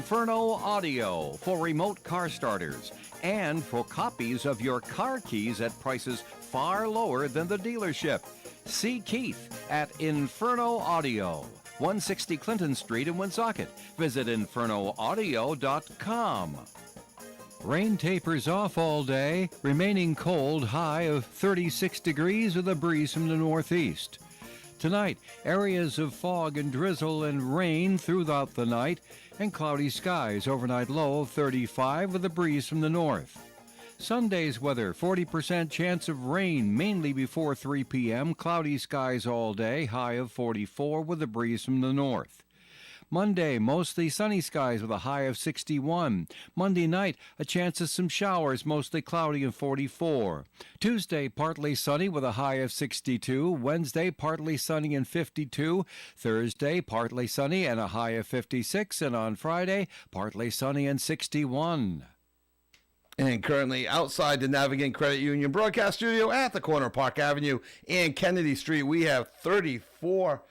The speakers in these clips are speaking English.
Inferno Audio for remote car starters and for copies of your car keys at prices far lower than the dealership. See Keith at Inferno Audio, 160 Clinton Street in Woonsocket. Visit infernoaudio.com. Rain tapers off all day, remaining cold, high of 36 degrees with a breeze from the northeast. Tonight, areas of fog and drizzle and rain throughout the night, and cloudy skies, overnight low of 35 with a breeze from the north. Sunday's weather, 40% chance of rain, mainly before 3 p.m., cloudy skies all day, high of 44 with a breeze from the north. Monday, mostly sunny skies with a high of 61. Monday night, a chance of some showers, mostly cloudy and 44. Tuesday, partly sunny with a high of 62. Wednesday, partly sunny and 52. Thursday, partly sunny and a high of 56. And on Friday, partly sunny and 61. And currently outside the Navigant Credit Union broadcast studio at the corner of Park Avenue and Kennedy Street, we have 34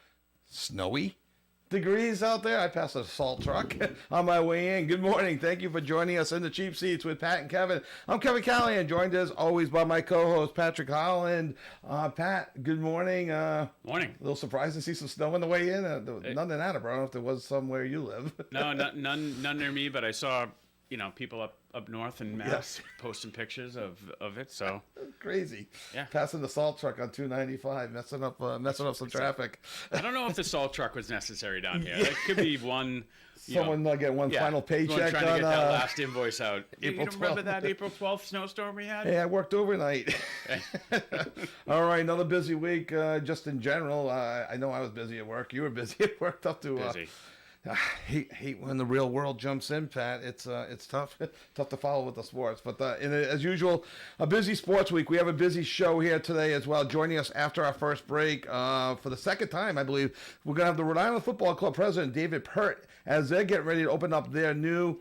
snowy degrees out there. I passed a salt truck on my way in. Good morning. Thank you for joining us in the cheap seats with Pat and Kevin. I'm Kevin Callahan, joined as always by my co-host Patrick Holland. Pat, good morning. Morning. A little surprised to see some snow on the way in. None in Attleboro. I don't know if there was somewhere you live. No, none near me, but I saw people up north in Mass posting pictures of it. So crazy. Yeah. Passing the salt truck on 295, messing up some traffic. I don't know if the salt truck was necessary down here. It could be one. Someone get one final paycheck trying on to get that last invoice out. April you remember that April 12th snowstorm we had? Hey, I worked overnight. All right, another busy week. Just in general, I know I was busy at work. You were busy at work. Tough to busy. Hate when the real world jumps in, Pat. It's tough to follow with the sports. But as usual, a busy sports week. We have a busy show here today as well. Joining us after our first break for the second time, I believe, we're going to have the Rhode Island Football Club president, David Pert, as they're getting ready to open up their new,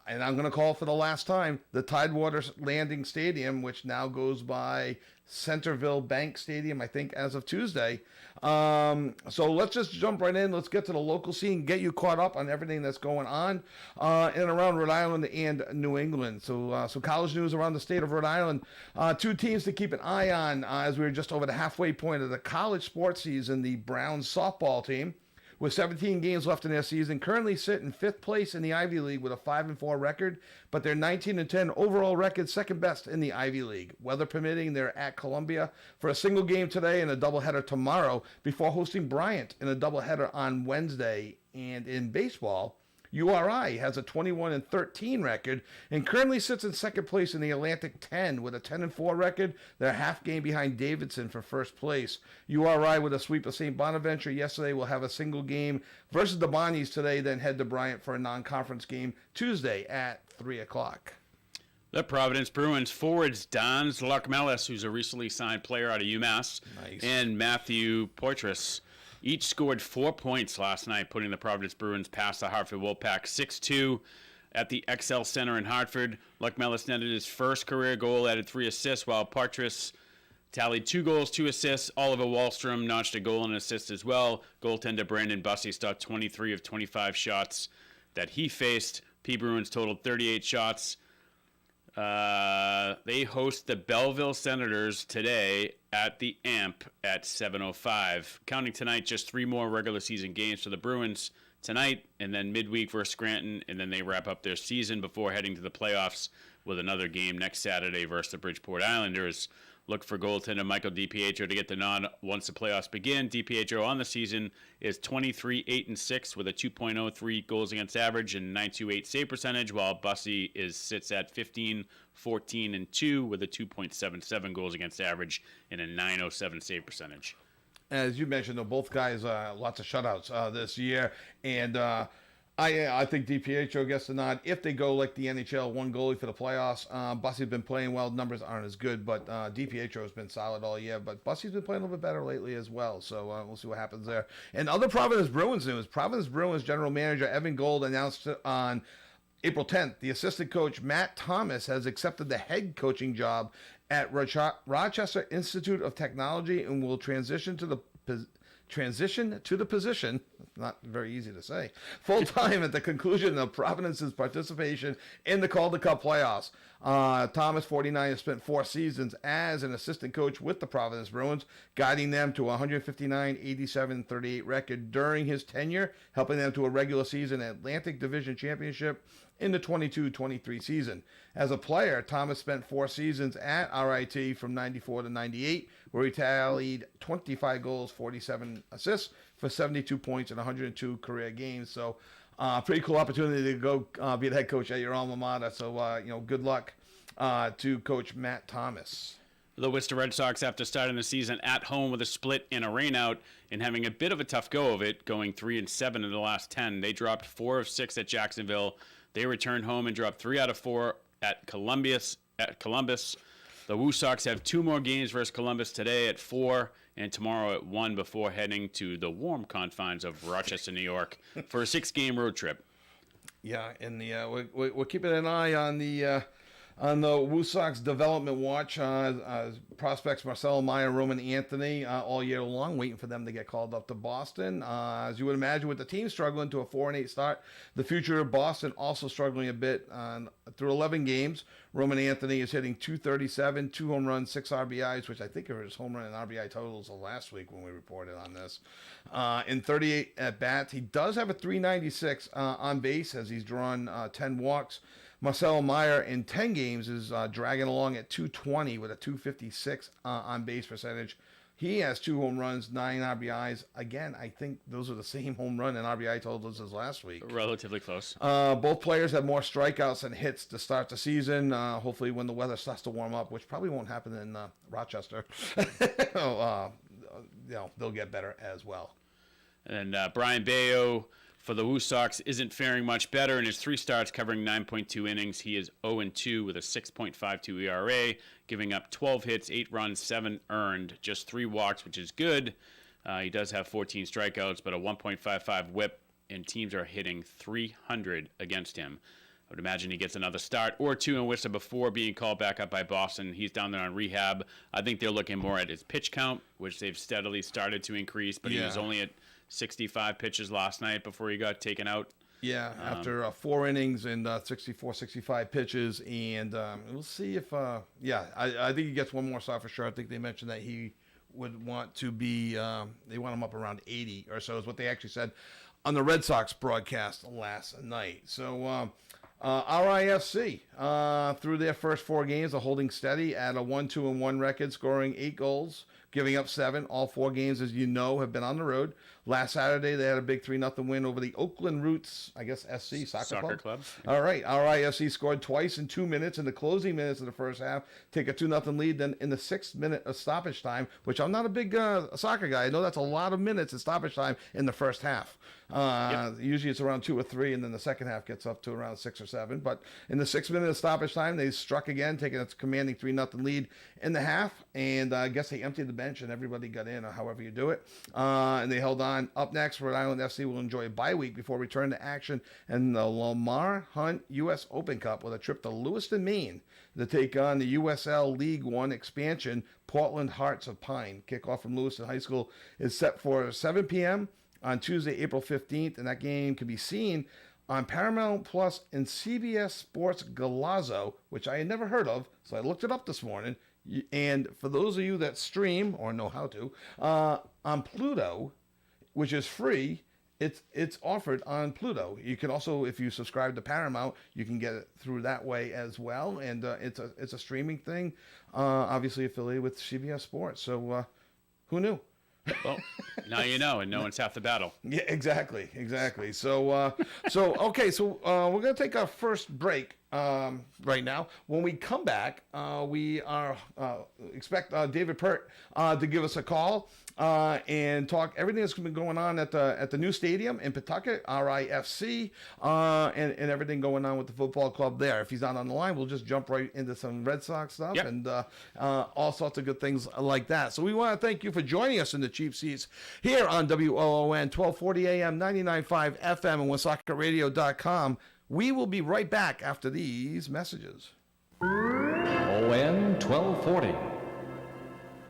and I'm going to call for the last time, the Tidewater Landing Stadium, which now goes by Centerville Bank Stadium, I think, as of Tuesday. So let's just jump right in. Let's get to the local scene, get you caught up on everything that's going on in and around Rhode Island and New England. So college news around the state of Rhode Island. Two teams to keep an eye on as we're just over the halfway point of the college sports season. The Browns softball team, with 17 games left in their season, currently sit in 5th place in the Ivy League with a 5-4 record, but their 19-10 overall record, second best in the Ivy League. Weather permitting, they're at Columbia for a single game today and a doubleheader tomorrow before hosting Bryant in a doubleheader on Wednesday. And in baseball, URI has a 21-13 record and currently sits in second place in the Atlantic 10 with a 10-4 record. They're half game behind Davidson for first place. URI with a sweep of St. Bonaventure yesterday will have a single game versus the Bonnies today, then head to Bryant for a non-conference game Tuesday at 3 o'clock. The Providence Bruins forwards Don Zlakmelis, who's a recently signed player out of UMass, and Matthew Poitras each scored 4 points last night, putting the Providence Bruins past the Hartford Wolfpack 6-2 at the XL Center in Hartford. Luckmelis netted his first career goal, added 3 assists, while Poitras tallied 2 goals, 2 assists. Oliver Wallstrom notched a goal and an assist as well. Goaltender Brandon Bussey stopped 23 of 25 shots that he faced. P. Bruins totaled 38 shots. They host the Belleville Senators today at the AMP at 7:05. Counting tonight, just 3 more regular season games for the Bruins tonight, and then midweek versus Scranton, and then they wrap up their season before heading to the playoffs with another game next Saturday versus the Bridgeport Islanders. Look for goaltender Michael DiPietro to get the nod once the playoffs begin. DiPietro on the season is 23-8-6 with a 2.03 goals against average and 928 save percentage, while Bussey sits at 15-14-2 with a 2.77 goals against average and a 907 save percentage. As you mentioned, though, both guys lots of shutouts this year, and I think DiPietro gets the nod if they go like the NHL, one goalie for the playoffs. Bussey's been playing well. Numbers aren't as good, but DiPietro has been solid all year. But Bussey's been playing a little bit better lately as well. So we'll see what happens there. And other Providence Bruins news. Providence Bruins general manager Evan Gold announced on April 10th, the assistant coach Matt Thomas has accepted the head coaching job at Rochester Institute of Technology and will transition to the transition to the position, not very easy to say, full-time at the conclusion of Providence's participation in the Calder Cup playoffs. Thomas, 49, has spent 4 seasons as an assistant coach with the Providence Bruins, guiding them to a 159-87-38 record during his tenure, helping them to a regular season Atlantic Division Championship in the 22-23 season. As a player, Thomas spent 4 seasons at RIT from 94 to 98, where he tallied 25 goals, 47 assists for 72 points in 102 career games. So, pretty cool opportunity to go be the head coach at your alma mater. So, good luck to Coach Matt Thomas. The Worcester Red Sox, after starting the season at home with a split and a rainout and having a bit of a tough go of it, going 3-7 in the last 10, they dropped 4 of 6 at Jacksonville. They returned home and dropped 3 out of 4 at Columbus. The Woo Sox have 2 more games versus Columbus today at 4 and tomorrow at 1 before heading to the warm confines of Rochester, New York for a 6-game road trip. Yeah, and we're keeping an eye on the Woo Sox development watch. Prospects Marcelo Meyer, Roman Anthony all year long, waiting for them to get called up to Boston. As you would imagine, with the team struggling to a 4-8 start, the future of Boston also struggling a bit. Through 11 games, Roman Anthony is hitting .237, 2 home runs, 6 RBIs, which I think are his home run and RBI totals of last week when we reported on this. In 38 at-bats, he does have a .396 on base as he's drawn 10 walks. Marcelo Meyer in 10 games is dragging along at .220 with a .256 on base percentage. He has 2 home runs, 9 RBIs. Again, I think those are the same home run and RBI totals as last week. Relatively close. Both players have more strikeouts than hits to start the season. Hopefully when the weather starts to warm up, which probably won't happen in Rochester, they'll get better as well. And Brian Bayo for the Woo Sox isn't faring much better in his 3 starts covering 9.2 innings. He is 0-2 with a 6.52 ERA, giving up 12 hits, 8 runs, 7 earned, just 3 walks, which is good. He does have 14 strikeouts, but a 1.55 whip, and teams are hitting .300 against him. I would imagine he gets another start or 2 in Worcester before being called back up by Boston. He's down there on rehab. I think they're looking more at his pitch count, which they've steadily started to increase, but he was only at 65 pitches last night before he got taken out. Yeah, after 4 innings and 65 pitches. And we'll see if, I think he gets one more start for sure. I think they mentioned that he would want to be, they want him up around 80 or so is what they actually said on the Red Sox broadcast last night. So, RIFC, through their first 4 games, are holding steady at a 1-2-1 record, scoring 8 goals, giving up 7. All 4 games, as you know, have been on the road. Last Saturday, they had a big 3-0 win over the Oakland Roots, I guess, SC, Soccer Club. All right, RIFC scored twice in 2 minutes in the closing minutes of the first half, take a 2-0 lead. Then in the 6th minute of stoppage time, which I'm not a big soccer guy, I know that's a lot of minutes in stoppage time in the first half. Usually it's around 2 or 3, and then the second half gets up to around 6 or 7. But in the 6th minute of stoppage time, they struck again, taking a commanding 3-0 lead in the half. And I guess they emptied the bench and everybody got in, or however you do it. And they held on. Up next, Rhode Island FC will enjoy a bye week before return to action in the Lamar Hunt U.S. Open Cup with a trip to Lewiston, Maine to take on the USL League One expansion, Portland Hearts of Pine. Kickoff from Lewiston High School is set for 7 p.m. on Tuesday, April 15th, and that game can be seen on Paramount Plus and CBS Sports Golazo, which I had never heard of, so I looked it up this morning. And for those of you that stream, or know how to, on Pluto, which is free, it's offered on Pluto. You can also, if you subscribe to Paramount, you can get it through that way as well. And it's a streaming thing, obviously affiliated with CBS Sports. So who knew? Well, now you know, and no one's half the battle. Yeah, exactly. So, okay, so we're going to take our first break right now. When we come back, we are expect David Pert to give us a call and talk everything that's been going on at the new stadium in Pawtucket, RIFC, and everything going on with the football club there. If he's not on the line, we'll just jump right into some Red Sox stuff and all sorts of good things like that. So we want to thank you for joining us in the cheap seats here on WOON 1240 AM, 99.5 FM, and WoonSoccerRadio.com. We will be right back after these messages. ON 1240.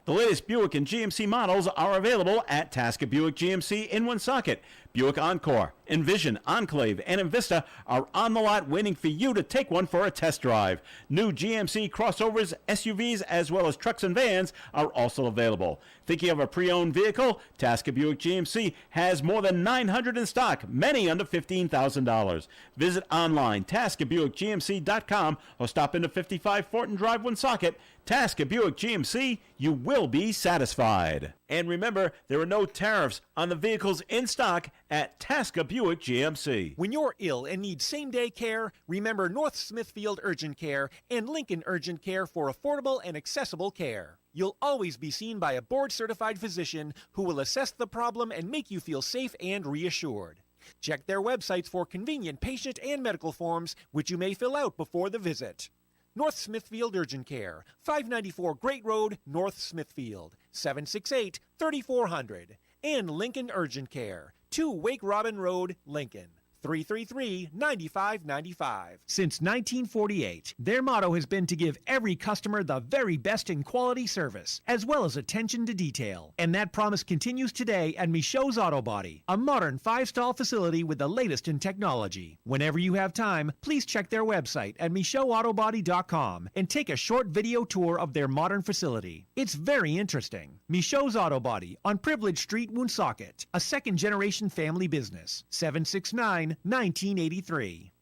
The latest Buick and GMC models are available at Tasker Buick GMC in Woonsocket. Buick Encore, Envision, Enclave, and Envista are on the lot waiting for you to take one for a test drive. New GMC crossovers, SUVs, as well as trucks and vans are also available. Thinking of a pre-owned vehicle? Tasker Buick GMC has more than 900 in stock, many under $15,000. Visit online, TaskerBuickGMC.com, or stop into 55 Fortin Drive, Woonsocket. Tasker Buick GMC, you will be satisfied. And remember, there are no tariffs on the vehicles in stock at Tasker Buick GMC. When you're ill and need same-day care, remember North Smithfield Urgent Care and Lincoln Urgent Care for affordable and accessible care. You'll always be seen by a board-certified physician who will assess the problem and make you feel safe and reassured. Check their websites for convenient patient and medical forms, which you may fill out before the visit. North Smithfield Urgent Care, 594 Great Road, North Smithfield, 768-3400. And Lincoln Urgent Care, 2 Wake Robin Road, Lincoln, 333-9595. Since 1948, their motto has been to give every customer the very best in quality service, as well as attention to detail. And that promise continues today at Michaud's Auto Body, a modern 5-stall facility with the latest in technology. Whenever you have time, please check their website at MichaudAutoBody.com and take a short video tour of their modern facility. It's very interesting. Michaud's Auto Body on Privilege Street, Woonsocket, a second-generation family business, 769-1983.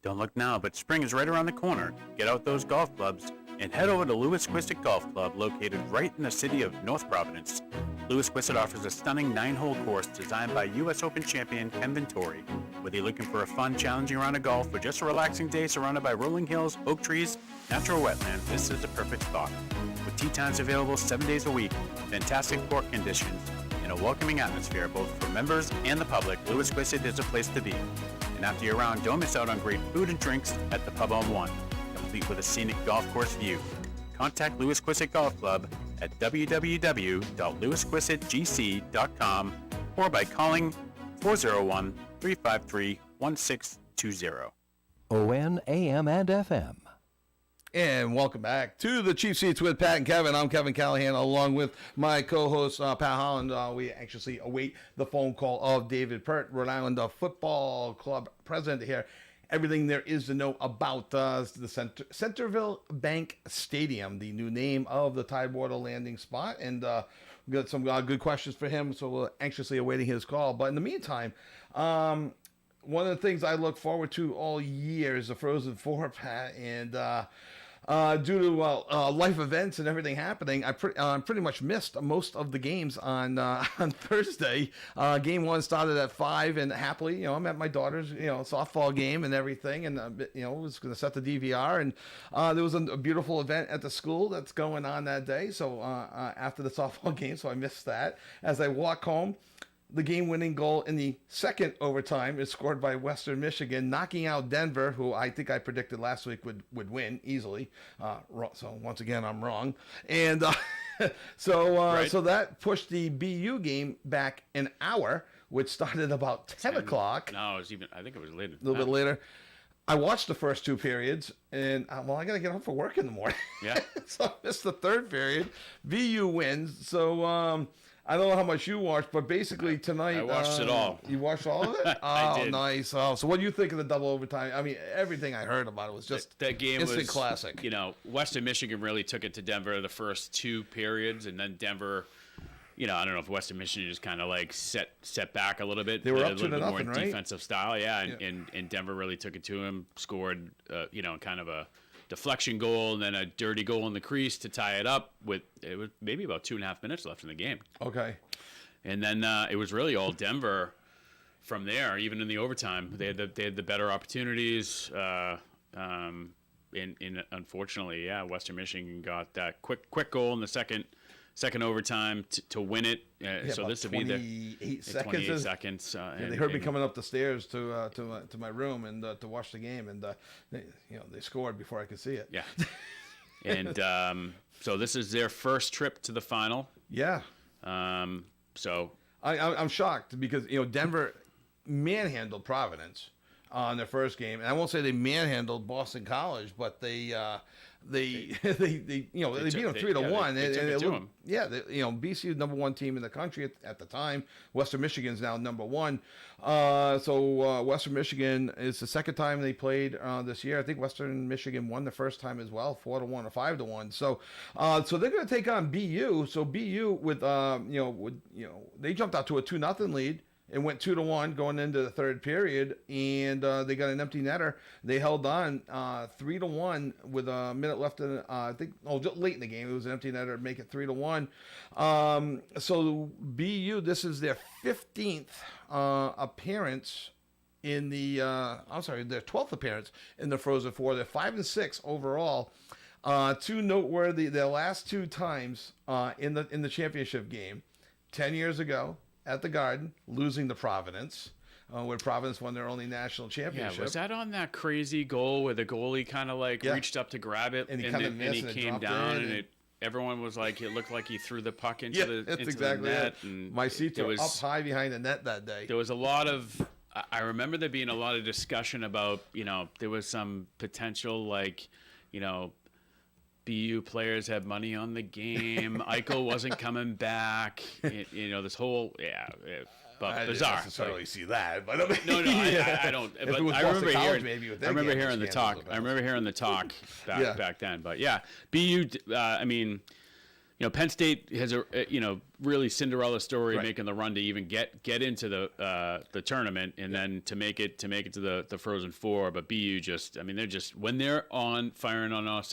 Don't look now, but spring is right around the corner. Get out those golf clubs and head over to Lewis Quistit Golf Club, located right in the city of North Providence. Lewis Quistit offers a stunning 9-hole course designed by U.S. Open champion Ken Venturi. Whether you're looking for a fun, challenging round of golf or just a relaxing day surrounded by rolling hills, oak trees, natural wetlands, this is the perfect spot. With tee times available 7 days a week, fantastic court conditions, and a welcoming atmosphere both for members and the public, Lewis Quistit is a place to be. And after you're around, don't miss out on great food and drinks at the Pub on One, complete with a scenic golf course view. Contact Lewis Quistit Golf Club at www.lewisquisitgc.com or by calling 401-353-1620. ON, AM, and FM. And welcome back to the Chief Seats with Pat and Kevin. I'm Kevin Callahan, along with my co-host Pat Holland. We anxiously await the phone call of David Pert, Rhode Island Football Club president here. Everything there is to know about the Centerville Bank Stadium, the new name of the Tidewater landing spot. And we got some good questions for him, so we're anxiously awaiting his call. But in the meantime, one of the things I look forward to all year is the Frozen Four, Pat, and due to life events and everything happening, I pretty much missed most of the games on Thursday. Game 1 started at 5, and happily, I'm at my daughter's, softball game and everything, and was going to set the DVR, and there was a beautiful event at the school that's going on that day. So after the softball game, so I missed that. As I walk home, the game-winning goal in the second overtime is scored by Western Michigan, knocking out Denver, who I think I predicted last week would win easily. So once again, I'm wrong. And so that pushed the BU game back an hour, which started about 10 o'clock. No, it was I think it was later. A little bit later. I watched the first 2 periods, and I got to get up for work in the morning. Yeah. So I missed the third period. BU wins. So I don't know how much you watched, but basically tonight... I watched it all. You watched all of it? I did. Nice. Oh, so what do you think of the double overtime? I mean, everything I heard about it was just that game instant was classic. Western Michigan really took it to Denver the first 2 periods, and then Denver... I don't know if Western Michigan just kind of like set back a little bit. They were up a little 2-0, bit more right? defensive style, yeah. And Denver really took it to him, scored, kind of a deflection goal and then a dirty goal in the crease to tie it up with it was maybe about 2.5 minutes left in the game. Okay. And then it was really all Denver from there. Even in the overtime, they had the better opportunities. Unfortunately, Western Michigan got that quick goal in the second overtime to win it. So this would be the 28 seconds. They heard me coming up the stairs to my room and to watch the game, and they scored before I could see it. Yeah. And so this is their first trip to the final. Yeah. So I'm shocked because Denver manhandled Providence. on their first game, and I won't say they manhandled Boston College, but they beat them 3-1. They took it to them. Yeah, BCU #1 team in the country at the time. Western Michigan's now #1. So Western Michigan is the second time they played this year. I think Western Michigan won the first time as well, 4-1 or 5-1. So they're going to take on BU. So BU they jumped out to a 2-0 lead and went 2-1 going into the third period, and they got an empty netter. They held on 3-1 with a minute left in just late in the game. It was an empty netter to make it 3-1. So BU, this is their 15th appearance in the their 12th appearance in the Frozen Four. They're 5-6 overall. Two noteworthy: their last two times in the championship game, 10 years ago at the Garden, losing to Providence, where Providence won their only national championship. Yeah, was that on that crazy goal where the goalie kind of reached up to grab it and he came down and everyone was like, it looked like he threw the puck into exactly the net. It. And my seats were up high behind the net that day. There was a lot of, I remember there being a lot of discussion about, there was some potential BU players had money on the game. Eichel wasn't coming back. This whole but I bizarre. didn't necessarily see that, but I don't. If But it was I Boston remember College, hearing. maybe with I remember their hearing the scandals talk. about I remember hearing the talk back then. But yeah, BU. Penn State has a really Cinderella story, making the run to even get into the tournament, and then to make it to the Frozen Four. But BU they're just when they're firing on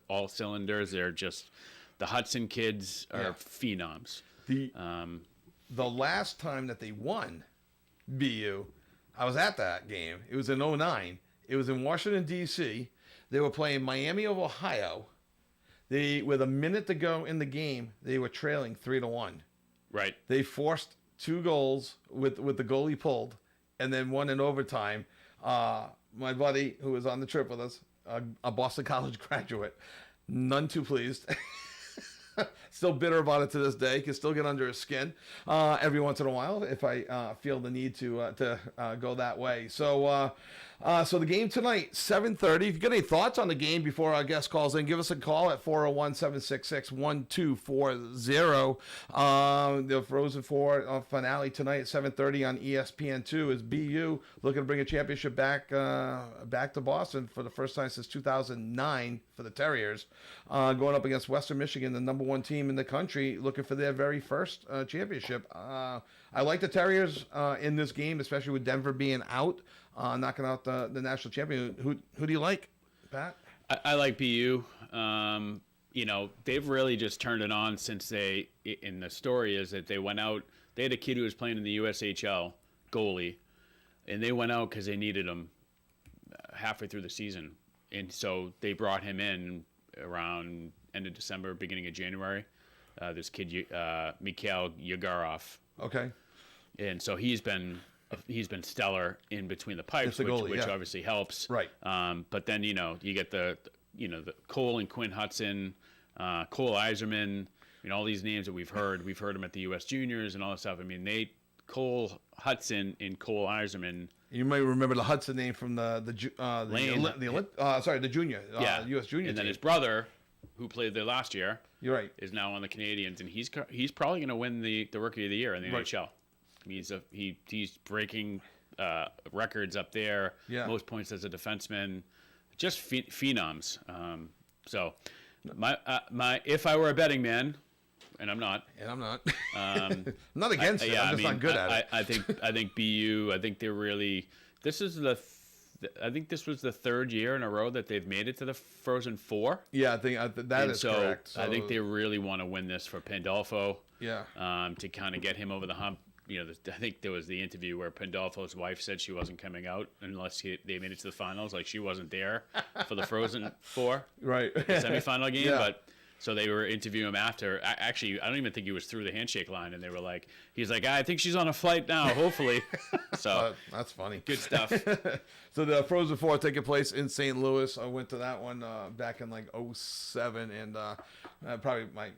all cylinders, they're just the Hudson kids are phenoms. The last time that they won BU, I was at that game. It was in 2009. It was in Washington D.C. They were playing Miami of Ohio. With a minute to go in the game, they were trailing 3-1. Right. They forced 2 goals with the goalie pulled, and then won in overtime. My buddy, who was on the trip with us, a Boston College graduate, none too pleased. Still bitter about it to this day. Can still get under his skin every once in a while if I feel the need to go that way. So the game tonight, 7:30. If you got any thoughts on the game before our guest calls in, give us a call at 401-766-1240. The Frozen Four finale tonight at 7:30 on ESPN2 is BU looking to bring a championship back to Boston for the first time since 2009 for the Terriers, going up against Western Michigan, the #1 team in the country, looking for their very first championship. I like the Terriers in this game, especially with Denver being out. Knocking out the national champion. Who do you like, Pat? I like BU. They've really just turned it on since and the story is that they went out, they had a kid who was playing in the USHL, goalie, and they went out because they needed him halfway through the season. And so they brought him in around end of December, beginning of January. This kid, Mikhail Yegorov. Okay. And so he's been stellar in between the pipes, which obviously helps. Right. But then you get the Cole and Quinn Hudson, Cole Eiserman, all these names that we've heard. We've heard them at the U.S. Juniors and all that stuff. I mean, Cole Hudson and Cole Eiserman. You might remember the Hudson name from the junior, U.S. Junior and then team. his brother, who played there last year, you're right, is now on the Canadians, and he's probably going to win the Rookie of the Year in the NHL. He's breaking records up there. Yeah. Most points as a defenseman, just phenoms. So my if I were a betting man, and I'm not. I'm not against it. I'm just not good at it. I think BU. I think they're really. This is I think this was the third year in a row that they've made it to the Frozen Four. Yeah, I think that is correct. So I think they really want to win this for Pandolfo. Yeah. To kind of get him over the hump. I think there was the interview where Pandolfo's wife said she wasn't coming out unless they made it to the finals. Like she wasn't there for the Frozen Four, right? Semifinal game. Yeah. But so they were interviewing him after. Actually, I don't even think he was through the handshake line, and they were like, "He's like, I think she's on a flight now. Hopefully." So that's funny. Good stuff. So the Frozen Four taking place in St. Louis. I went to that one back in like 2007, and probably my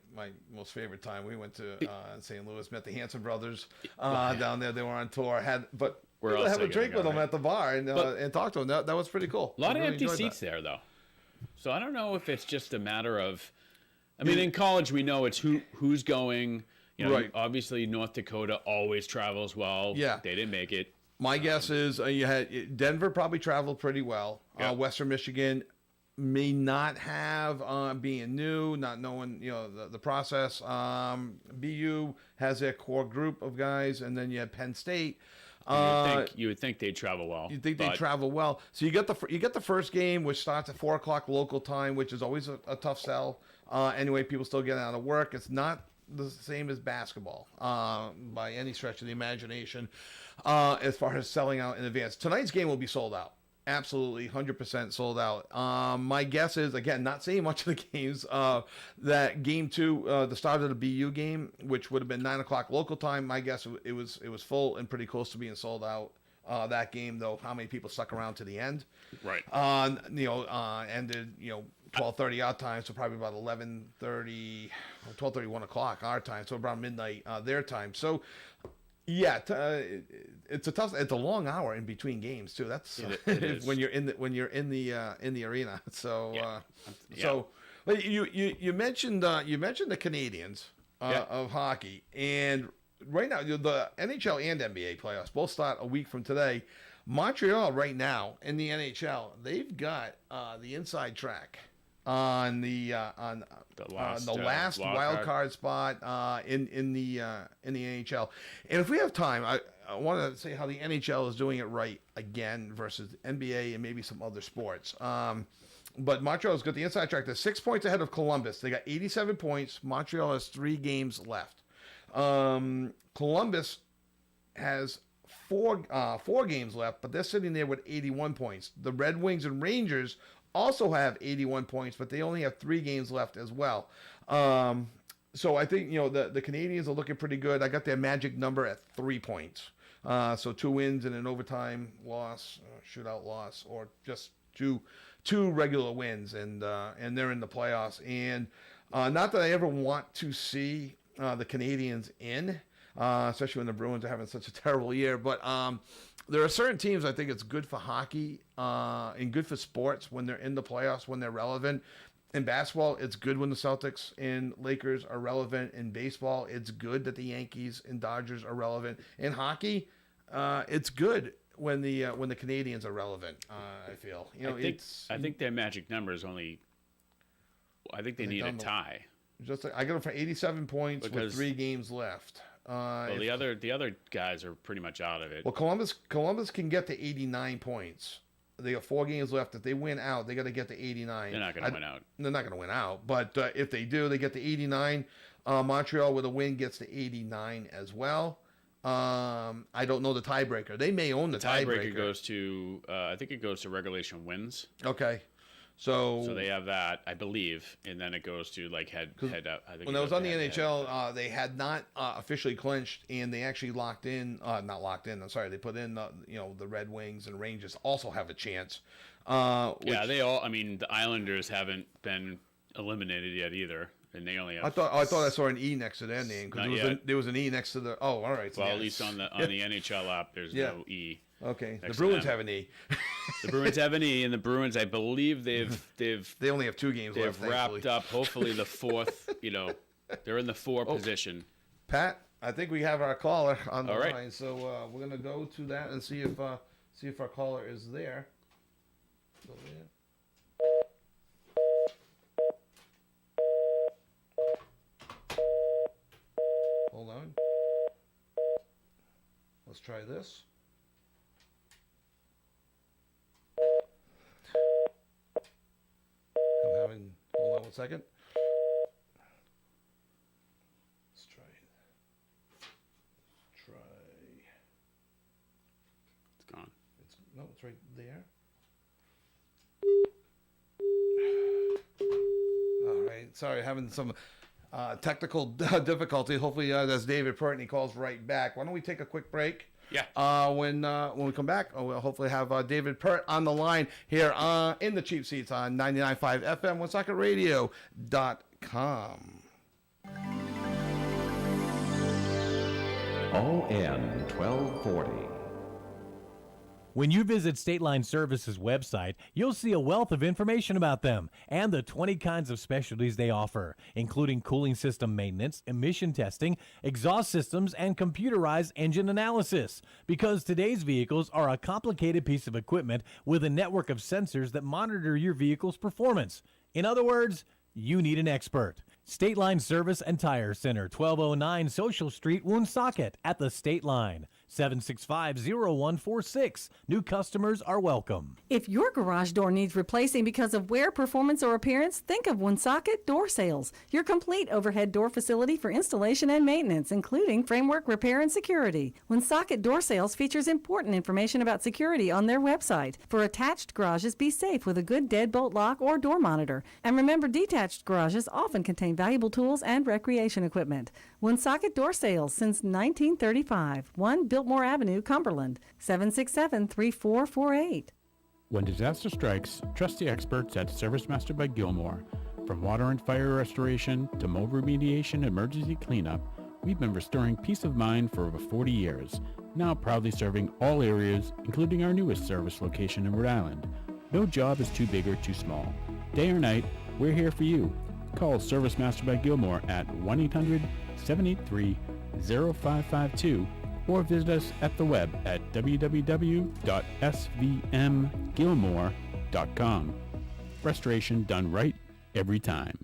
most favorite time. We went to St. Louis, met the Hanson brothers down there. They were on tour. But where Able to else have are a you drink gonna with go, him at the bar But- and talk to him. That was pretty cool. A lot I of really empty enjoyed seats that. there, though. So I don't know if it's just a matter of. I mean, in college we know it's who's going. You know, Right. obviously North Dakota always travels well. Yeah. They didn't make it. My guess is you had Denver probably traveled pretty well. Yeah. Western Michigan may not have, being new, not knowing the process. BU has their core group of guys, and then you have Penn State. You would think they'd travel well. You think they but travel well. So you get the first game, which starts at 4:00 local time, which is always a tough sell. Anyway, people still get out of work. It's not the same as basketball by any stretch of the imagination as far as selling out in advance. Tonight's game will be sold out. Absolutely, 100% sold out. My guess is, again, not saying much of the games, that game 2, the start of the BU game, which would have been 9:00 local time. My guess it was full and pretty close to being sold out. That game, though, how many people stuck around to the end? Right. Ended 12:30 our time, so probably about 11:30, 12:30, 1 o'clock our time, so around midnight their time. So. Yeah, it's a long hour in between games too. That's It is. when you're in the arena. So Yeah. so but you mentioned the Canadians of hockey, and right now the NHL and NBA playoffs both start a week from today. Montreal right now in the NHL, they've got the inside track on the last wild card spot in the NHL. And if we have time, I want to say how the NHL is doing it right again versus NBA and maybe some other sports. But Montreal's got the inside track. They're 6 points ahead of Columbus. They got 87 points. Montreal has 3 games left. Columbus has four games left, but they're sitting there with 81 points. The Red Wings and Rangers also have 81 points, but they only have 3 games left as well. So I think the Canadians are looking pretty good. I got their magic number at 3 points. So 2 wins and an overtime loss, shootout loss, or just two regular wins, and they're in the playoffs. And not that I ever want to see the Canadians in, especially when the Bruins are having such a terrible year, but there are certain teams I think it's good for hockey and good for sports when they're in the playoffs, when they're relevant. In basketball, it's good when the Celtics and Lakers are relevant. In baseball, it's good that the Yankees and Dodgers are relevant. In hockey, it's good when the Canadians are relevant. I feel I think their magic number is only. I think they need a tie. I got them for 87 points with 3 games left. Well, the other guys are pretty much out of it. Well, Columbus can get to 89 points. They got 4 games left. If they win out, they got to get to 89. They're not going to win out. They're not going to win out. But if they do, they get to 89. Montreal with a win gets to 89 as well. I don't know the tiebreaker. They may own the tiebreaker. Goes to I think it goes to regulation wins. Okay. So they have that, I believe, and then it goes to like head up. I think when I was on the NHL, they had not officially clinched, and they actually locked in. Not locked in. I'm sorry. They put in the Red Wings and Rangers also have a chance. They all. I mean, the Islanders haven't been eliminated yet either, and they only have. I thought I saw an E next to their name because there was an E next to the. Oh, all right. So well, at least on the NHL app, there's no E. Okay, the Bruins have an E. The Bruins have an E, and the Bruins, I believe, they only have 2 games left. They've wrapped up. Hopefully, the 4th. They're in the 4 position. Pat, I think we have our caller on the line, so we're gonna go to that and see if our caller is there. Hold on. Let's try this. Hold on 1 second. Let's try it. It's gone. It's right there. All right. Sorry, having some technical difficulty. Hopefully that's David Pert and he calls right back. Why don't we take a quick break? Yeah. When we come back, we'll hopefully have David Pert on the line here in the cheap seats on 99.5 FM, OneSocketRadio.com. ON 1240. When you visit State Line Services website, you'll see a wealth of information about them and the 20 kinds of specialties they offer, including cooling system maintenance, emission testing, exhaust systems, and computerized engine analysis. Because today's vehicles are a complicated piece of equipment with a network of sensors that monitor your vehicle's performance. In other words, you need an expert. State Line Service and Tire Center, 1209 Social Street, Woonsocket, at the State Line. 765-0146. New customers are welcome. If your garage door needs replacing because of wear, performance, or appearance, think of Woonsocket Door Sales, your complete overhead door facility for installation and maintenance, including framework repair and security. Woonsocket Door Sales features important information about security on their website. For attached garages, be safe with a good deadbolt lock or door monitor. And remember, detached garages often contain valuable tools and recreation equipment. Woonsocket Door Sales since 1935. 1 Biltmore Avenue, Cumberland. 767-3448. When disaster strikes, trust the experts at Service Master by Gilmore. From water and fire restoration to mold remediation and emergency cleanup, we've been restoring peace of mind for over 40 years, now proudly serving all areas, including our newest service location in Rhode Island. No job is too big or too small. Day or night, we're here for you. Call Service Master by Gilmore at 1-800-783-0552 or visit us at the web at www.svmgilmore.com. Restoration done right every time.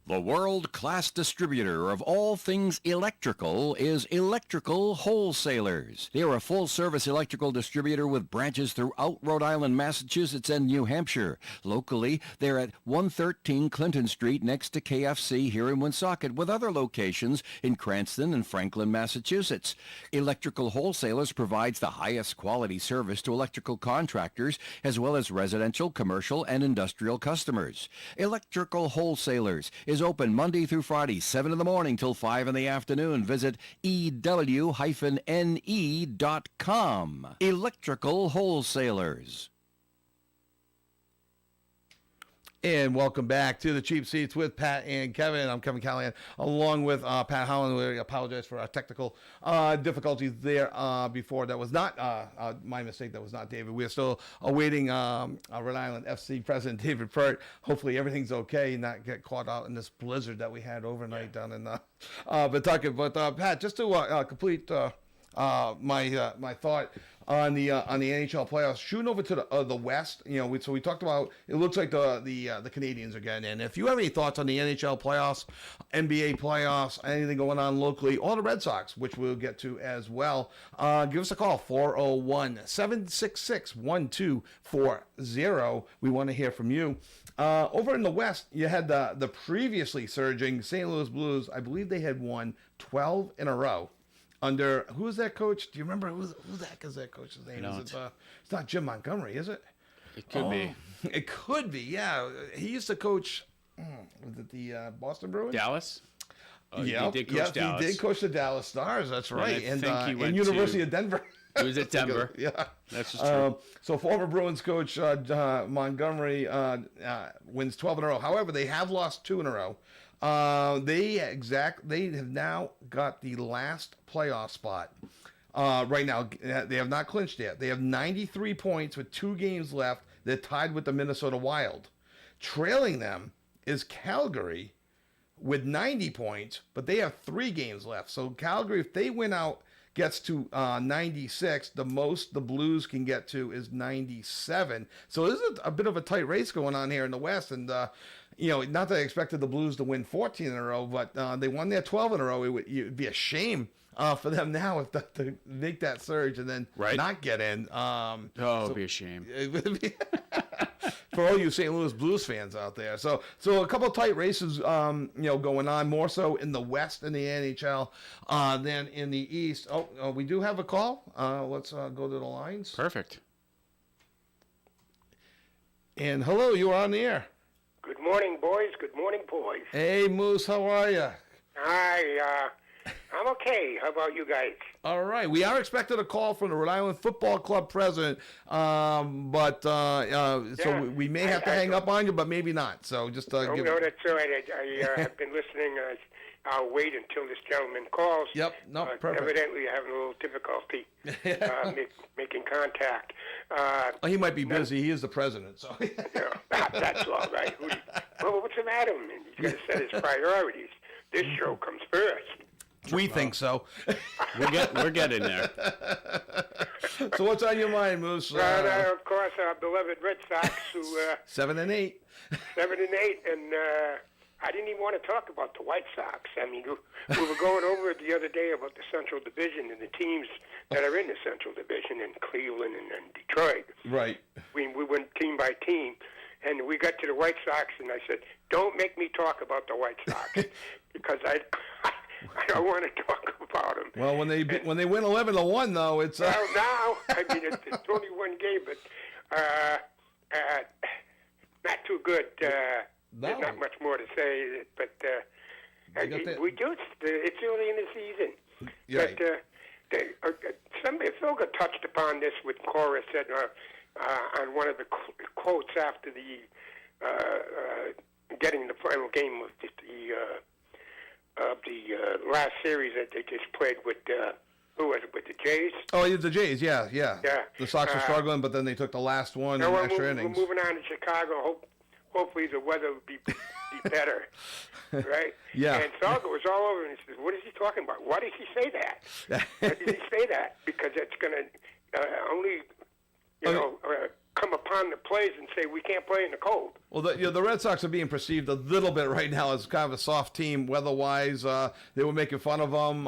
The world-class distributor of all things electrical is Electrical Wholesalers. They are a full-service electrical distributor with branches throughout Rhode Island, Massachusetts, and New Hampshire. Locally, they're at 113 Clinton Street next to KFC here in Woonsocket, with other locations in Cranston and Franklin, Massachusetts. Electrical Wholesalers provides the highest quality service to electrical contractors as well as residential, commercial, and industrial customers. Electrical Wholesalers is open Monday through Friday, 7 in the morning till 5 in the afternoon. Visit ew-ne.com. Electrical Wholesalers. And welcome back to the Cheap Seats with Pat and Kevin. I'm Kevin Callahan, along with Pat Holland. We apologize for our technical difficulties there before. That was not my mistake. That was not David. We are still awaiting Rhode Island FC President David Pert. Hopefully everything's okay, not get caught out in this blizzard that we had overnight down in Pawtucket. But Pat, just to complete my thought on the NHL playoffs, shooting over to the West, so we talked about, it looks like the Canadians are getting in. If you have any thoughts on the NHL playoffs, NBA playoffs, anything going on locally, or the Red Sox, which we'll get to as well, give us a call, 401-766-1240. We want to hear from you. Over in the West, you had the previously surging St. Louis Blues. I believe they had won 12 in a row. Under, who's that coach? Do you remember who's that coach's name? It's not Jim Montgomery, is it? It could be. It could be, yeah. He used to coach, was it the Boston Bruins? Dallas? Yeah, he did coach Dallas. He did coach the Dallas Stars, that's right. And I think he went University of Denver. He was at Denver. Yeah. That's just true. So former Bruins coach Montgomery wins 12 in a row. However, they have lost 2 in a row. They have now got the last playoff spot. Right now, they have not clinched yet. They have 93 points with 2 games left. They're tied with the Minnesota Wild. Trailing them is Calgary with 90 points, but they have 3 games left. So Calgary, if they win out, gets to 96. The most the Blues can get to is 97. So this is a bit of a tight race going on here in the West. And, not that I expected the Blues to win 14 in a row, but they won their 12 in a row. It would be a shame for them now if to make that surge and then not get in. It'd be a shame. It would be for all you St. Louis Blues fans out there. So a couple of tight races, going on, more so in the West in the NHL than in the East. We do have a call. Let's go to the lines. Perfect. And hello, you are on the air. Good morning, boys. Good morning, boys. Hey, Moose, how are you? Hi, I'm okay. How about you guys? All right. We are expecting a call from the Rhode Island Football Club president, so we may have to hang up on you, but maybe not. So just no, that's all right. I have been listening I'll wait until this gentleman calls. Yep. No, perfect. Evidently, you're having a little difficulty making contact. Oh, he might be busy. He is the president, so. That's all right. Well, what's the matter, man? He's got to set his priorities. This show comes first. We think so. We're getting there. So what's on your mind, Moose? Of course, our beloved Red Sox, who 7 and 8. 7 and 8, and I didn't even want to talk about the White Sox. I mean, we were going over it the other day about the Central Division and the teams that are in the Central Division in Cleveland and Detroit. Right. We went team by team, and we got to the White Sox, and I said, "Don't make me talk about the White Sox because I don't want to talk about them." Well, when they win 11-1, though, it's well now. I mean, it's only one game, but not too good. There's not much more to say, but it's early in the season. Yeah. But Phil got touched upon this with Cora said on one of the quotes after the getting the final game of the last series that they just played with. Who was it, with the Jays? Oh, the Jays, yeah. Yeah. The Sox were struggling, but then they took the last one in extra innings. We're moving on to Chicago. Hopefully the weather will be better, right? Yeah. And Salgo was all over, and he says, "What is he talking about? Why did he say that? Why did he say that? Because it's going to only, come upon the players and say we can't play in the cold." Well, the Red Sox are being perceived a little bit right now as kind of a soft team weather-wise. They were making fun of them.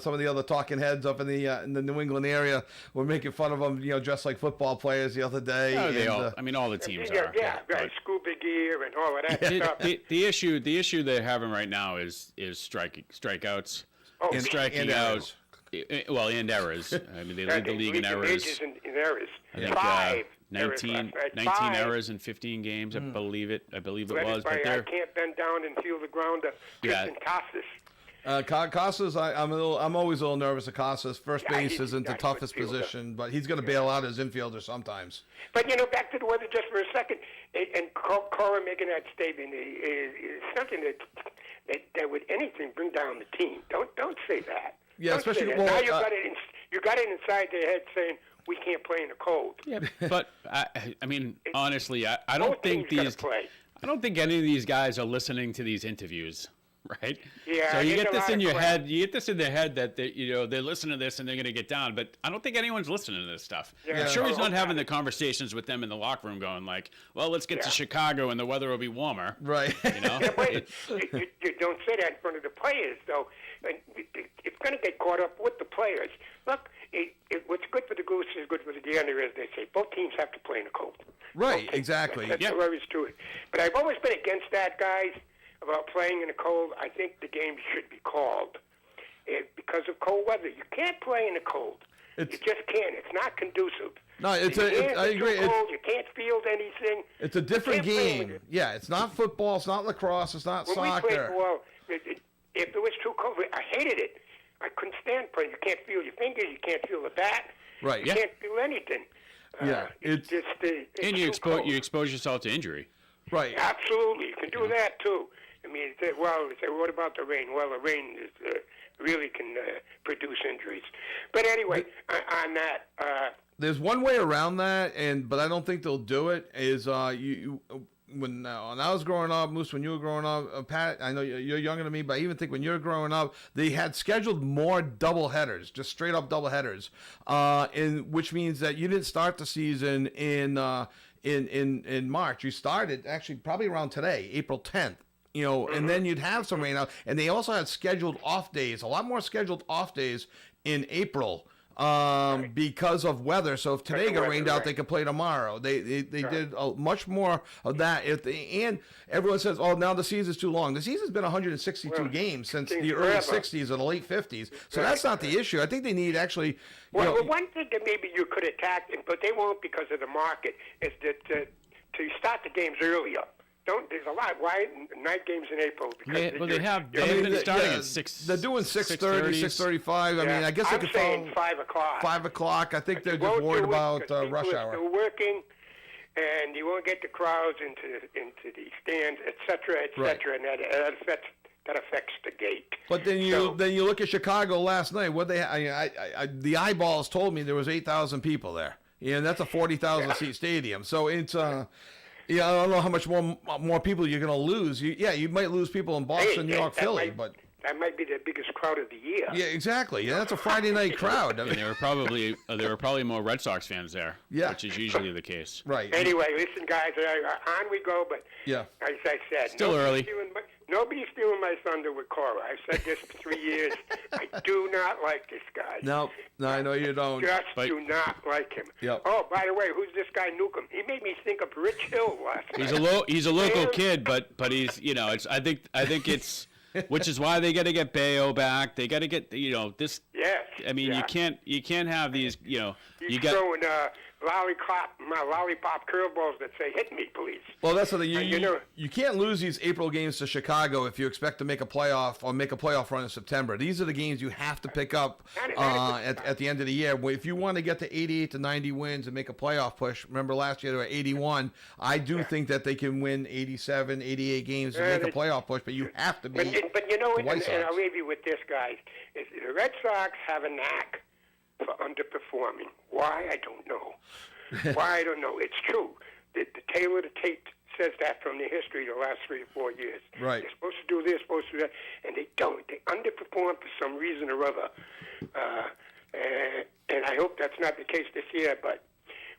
Some of the other talking heads up in the New England area were making fun of them, just like football players the other day. All the teams are. Yeah, right. Scuba gear and all of that stuff. The issue they're having right now is strikeouts. And striking out. Well, and errors. I mean, they lead the league in errors. In errors. I think, 19 errors in 15 games. I believe it was. But I can't bend down and feel the ground. Tristan Casas. Casas, I'm always a little nervous of Casas. First base isn't the toughest position, but he's going to bail out his infielder sometimes. But back to the weather just for a second, and Cora making that statement is something that would anything bring down the team. Don't say that. Yeah, Don't especially say that. Now you got it inside their head saying we can't play in the cold. Yeah, but I mean, honestly, I don't think I don't think any of these guys are listening to these interviews, right? Yeah. So you get this in your head. You get this in their head that they're listening to this and they're going to get down. But I don't think anyone's listening to this stuff. Yeah. I'm sure he's not having the conversations with them in the locker room, going like, "Well, let's get to Chicago and the weather will be warmer." Right. Yeah, wait, you don't say that in front of the players, though. It's going to get caught up with the players. Look, what's good for the goose is good for the gander, as they say. Both teams have to play in the cold. Right, exactly. That's there is to it. But I've always been against that, guys, about playing in the cold. I think the game should be called because of cold weather. You can't play in the cold. You just can't. It's not conducive. No, I agree. Cold, you can't field anything. It's a different game. Yeah, it's not football. It's not lacrosse. It's not soccer. We played ball. If it was too cold, I hated it. I couldn't stand playing. You can't feel your fingers. You can't feel the bat. Right. You can't feel anything. It's just and you expose yourself to injury. Right. Absolutely, you can do that too. I mean, what about the rain? Well, the rain really can produce injuries. But anyway, on that. There's one way around that, but I don't think they'll do it. Is when I was growing up, Moose, when you were growing up, Pat, I know you're younger than me, but I even think when you were growing up, they had scheduled more double headers, just straight up double headers, which means that you didn't start the season in March. You started actually probably around today, April 10th. And then you'd have some rain out, and they also had scheduled off days, a lot more scheduled off days in April. Because of weather. So if today got rained out, they could play tomorrow. They did much more of that. And everyone says, "Oh, now the season's too long." The season's been 162 games since the early 60s or the late 50s. So that's not the issue. I think they need actually. Well, one thing that maybe you could attack, but they won't because of the market, is that to start the games earlier. There's a lot. Why night games in April? They've been starting at 6. They're doing 6:30, 6:35. I mean, I guess they could saying 5 o'clock. 5 o'clock. I think they're just worried about rush hour. Still working, and you won't get the crowds into the stands, et cetera, et cetera, and that affects that affects the gate. But then you look at Chicago last night. What the eyeballs told me there was 8,000 people there. Yeah, and that's a 40,000 seat stadium. So it's I don't know how much more people you're going to lose. You might lose people in Boston, New York, Philly, but that might be the biggest crowd of the year. Yeah, exactly. Yeah, that's a Friday night crowd. I mean, And there were probably more Red Sox fans there, which is usually the case. Right. Anyway, listen, guys, on we go. But as I said, still early. Nobody's stealing my thunder with Cora. I've said this for 3 years. I do not like this guy. No, I know you don't. Do not like him. Yep. Oh, by the way, who's this guy Newcomb? He made me think of Rich Hill last night. He's a local kid, but he's it's I think it's. Which is why they got to get Bayo back. They got to get this. Yes. I mean, you can't have these. He's throwing lollipop curveballs that say "hit me, please." Well, that's the thing. You can't lose these April games to Chicago if you expect to make a playoff run in September. These are the games you have to pick up at the end of the year. If you want to get to 88 to 90 wins and make a playoff push, remember last year they were 81. I do think that they can win 87, 88 games and make a playoff push, but you have to be. But and I'll leave you with this, guys. Is the Red Sox have a knack for underperforming. Why? I don't know. It's true. The tail of the tape says that from the history of the last 3 or 4 years. Right. They're supposed to do this, supposed to do that, and they don't. They underperform for some reason or other. And I hope that's not the case this year, but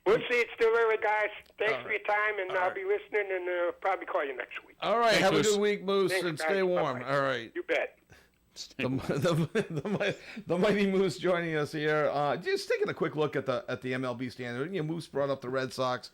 we'll see. It's still early, guys. Thanks for your time, and I'll be listening, and probably call you next week. All right. Thanks, have Moose. a good week, Moose, and stay warm. Bye-bye. All right. You bet. The mighty Moose joining us here. Just taking a quick look at the MLB standard. Moose brought up the Red Sox,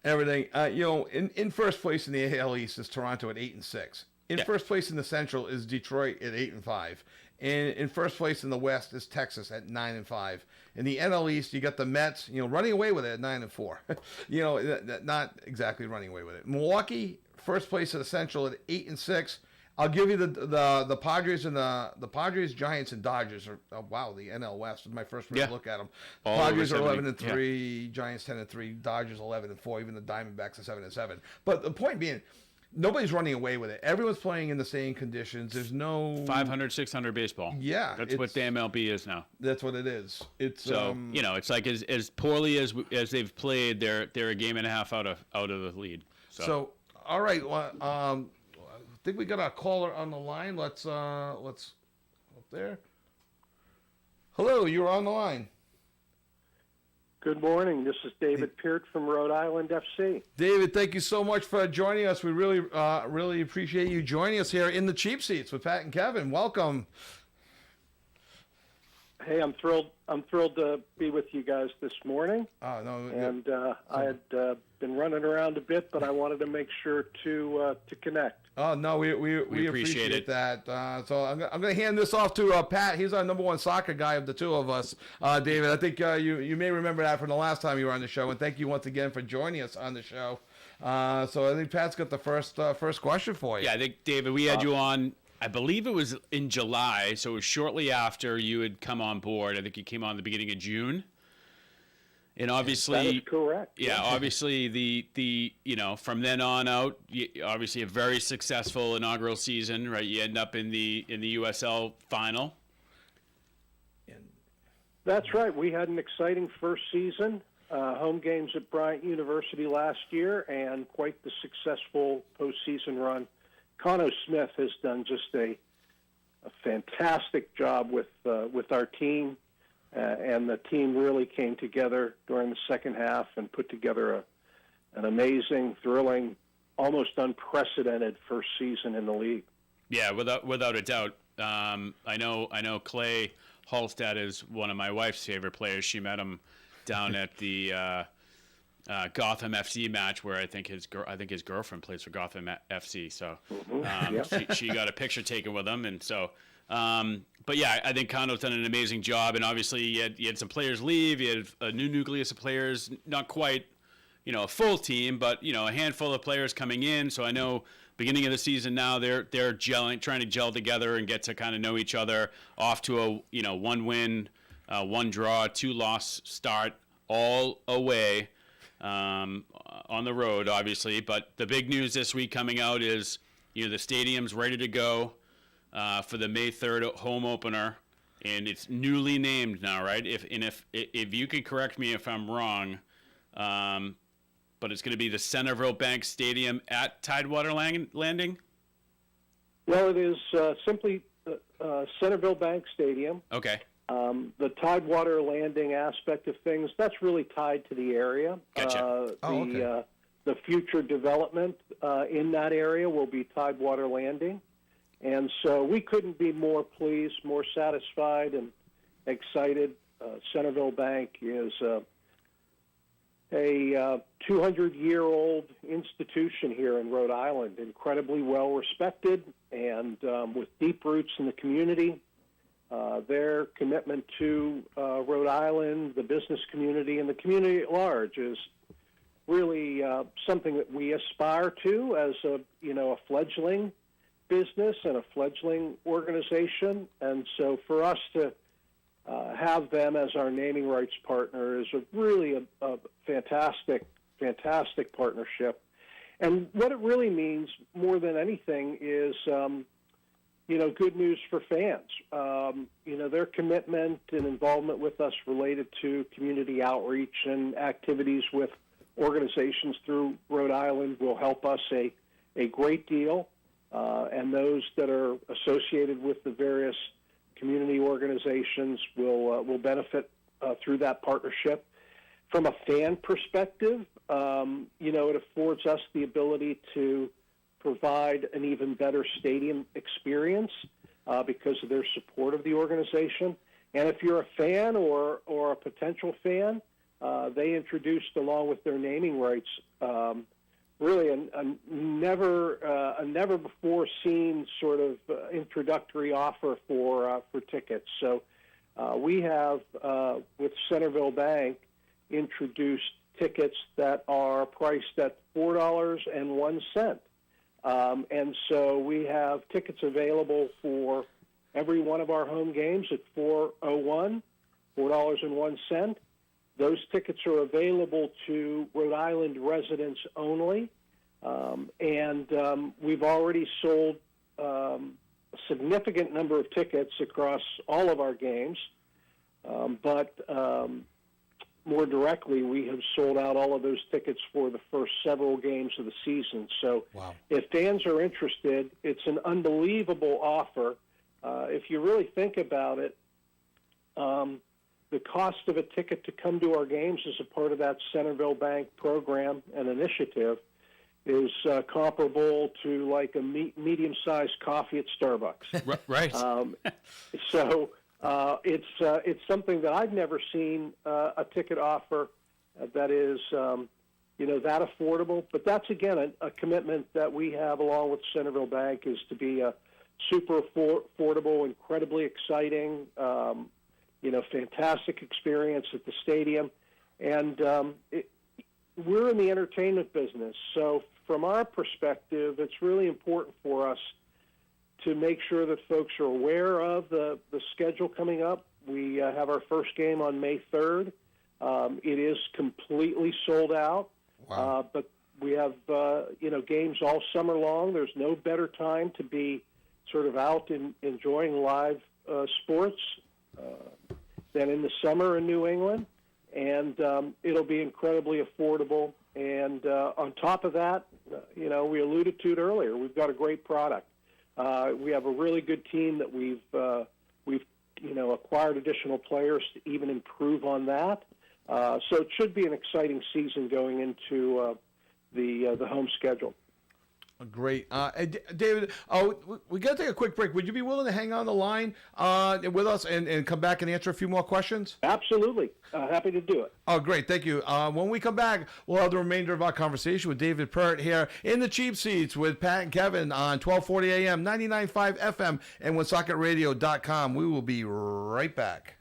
everything. In first place in the AL East is Toronto at 8-6. In first place in the Central is Detroit at 8-5. And in first place in the West is Texas at 9-5. In the NL East, you got the Mets, running away with it at 9-4. Not exactly running away with it. Milwaukee, first place in the Central at 8-6. I'll give you the Padres and the Padres, Giants, and Dodgers are the NL West is my first look at them. Padres are 11-3, Giants 10-3, Dodgers 11-4, even the Diamondbacks are 7-7. But the point being, nobody's running away with it. Everyone's playing in the same conditions. There's no 500, 600 baseball. Yeah, that's what the MLB is now. That's what it is. It's so it's like as poorly as they've played, they're a game and a half out of the lead. So all right, well, I think we got a caller on the line. Let's up there. Hello, you're on the line. Good morning. This is David Peart from Rhode Island FC. David, thank you so much for joining us. We really appreciate you joining us here in the cheap seats with Pat and Kevin. Welcome. Hey, I'm thrilled to be with you guys this morning. Oh, no. And I had been running around a bit, but I wanted to make sure to connect. Oh, no, we appreciate that. So I'm going to hand this off to Pat. He's our number one soccer guy of the two of us. David, I think you may remember that from the last time you were on the show, and thank you once again for joining us on the show. So I think Pat's got the first question for you. Yeah, I think, David, we had you on, I believe it was in July, so it was shortly after you had come on board. I think you came on the beginning of June. And obviously, that is correct. Yeah, obviously the from then on out, obviously a very successful inaugural season, right? You end up in the USL final. That's right. We had an exciting first season, home games at Bryant University last year, and quite the successful postseason run. Connor Smith has done just a fantastic job with our team. And the team really came together during the second half and put together an amazing, thrilling, almost unprecedented first season in the league. Yeah, without a doubt. I know Clay Halstead is one of my wife's favorite players. She met him down at the Gotham FC match where I think his girlfriend plays for Gotham FC. So she got a picture taken with him, and so. But yeah, I think Condo's done an amazing job, and obviously you had some players leave. You had a new nucleus of players, not quite, a full team, but a handful of players coming in. So I know beginning of the season now they're gelling, trying to gel together and get to kind of know each other. Off to a 1 win, 1 draw, 2 loss start, all away on the road, obviously. But the big news this week coming out is the stadium's ready to go. for the May 3rd home opener, and it's newly named now, right? If you could correct me if I'm wrong, but it's going to be the Centerville Bank Stadium at Tidewater Landing. Well, it is simply Centerville Bank Stadium. Okay. The Tidewater Landing aspect of things, that's really tied to the area. Gotcha. The future development in that area will be Tidewater Landing. And so we couldn't be more pleased, more satisfied, and excited. Centerville Bank is a 200-year-old institution here in Rhode Island, incredibly well respected and with deep roots in the community. Their commitment to Rhode Island, the business community, and the community at large is really something that we aspire to as a fledgling business and a fledgling organization. And so for us to have them as our naming rights partner is really a fantastic partnership. And what it really means more than anything is, good news for fans. Their commitment and involvement with us related to community outreach and activities with organizations through Rhode Island will help us a great deal. And those that are associated with the various community organizations will benefit through that partnership. From a fan perspective, it affords us the ability to provide an even better stadium experience because of their support of the organization. And if you're a fan or a potential fan, they introduced, along with their naming rights, really a never before seen sort of introductory offer for tickets. So we have with Centerville Bank introduced tickets that are priced at $4.01. And so we have tickets available for every one of our home games at $4.01. Those tickets are available to Rhode Island residents only, and we've already sold a significant number of tickets across all of our games, but more directly, we have sold out all of those tickets for the first several games of the season. So if fans are interested, it's an unbelievable offer. If you really think about it, the cost of a ticket to come to our games as a part of that Centerville Bank program and initiative is comparable to like a medium-sized coffee at Starbucks. Right. So it's something that I've never seen a ticket offer that is that affordable. But that's again a commitment that we have along with Centerville Bank is to be a super affordable, incredibly exciting. Fantastic experience at the stadium. And we're in the entertainment business. So from our perspective, it's really important for us to make sure that folks are aware of the schedule coming up. We have our first game on May 3rd. It is completely sold out. Wow. But we have, games all summer long. There's no better time to be sort of out and enjoying live sports than in the summer in New England, and it'll be incredibly affordable. And on top of that, we alluded to it earlier. We've got a great product. We have a really good team that we've acquired additional players to even improve on that. So it should be an exciting season going into the home schedule. Great. David, we got to take a quick break. Would you be willing to hang on the line with us and come back and answer a few more questions? Absolutely. Happy to do it. Oh, great. Thank you. When we come back, we'll have the remainder of our conversation with David Pert here in the Cheap Seats with Pat and Kevin on 1240 AM, 99.5 FM, and WoonSocketRadio.com. We will be right back.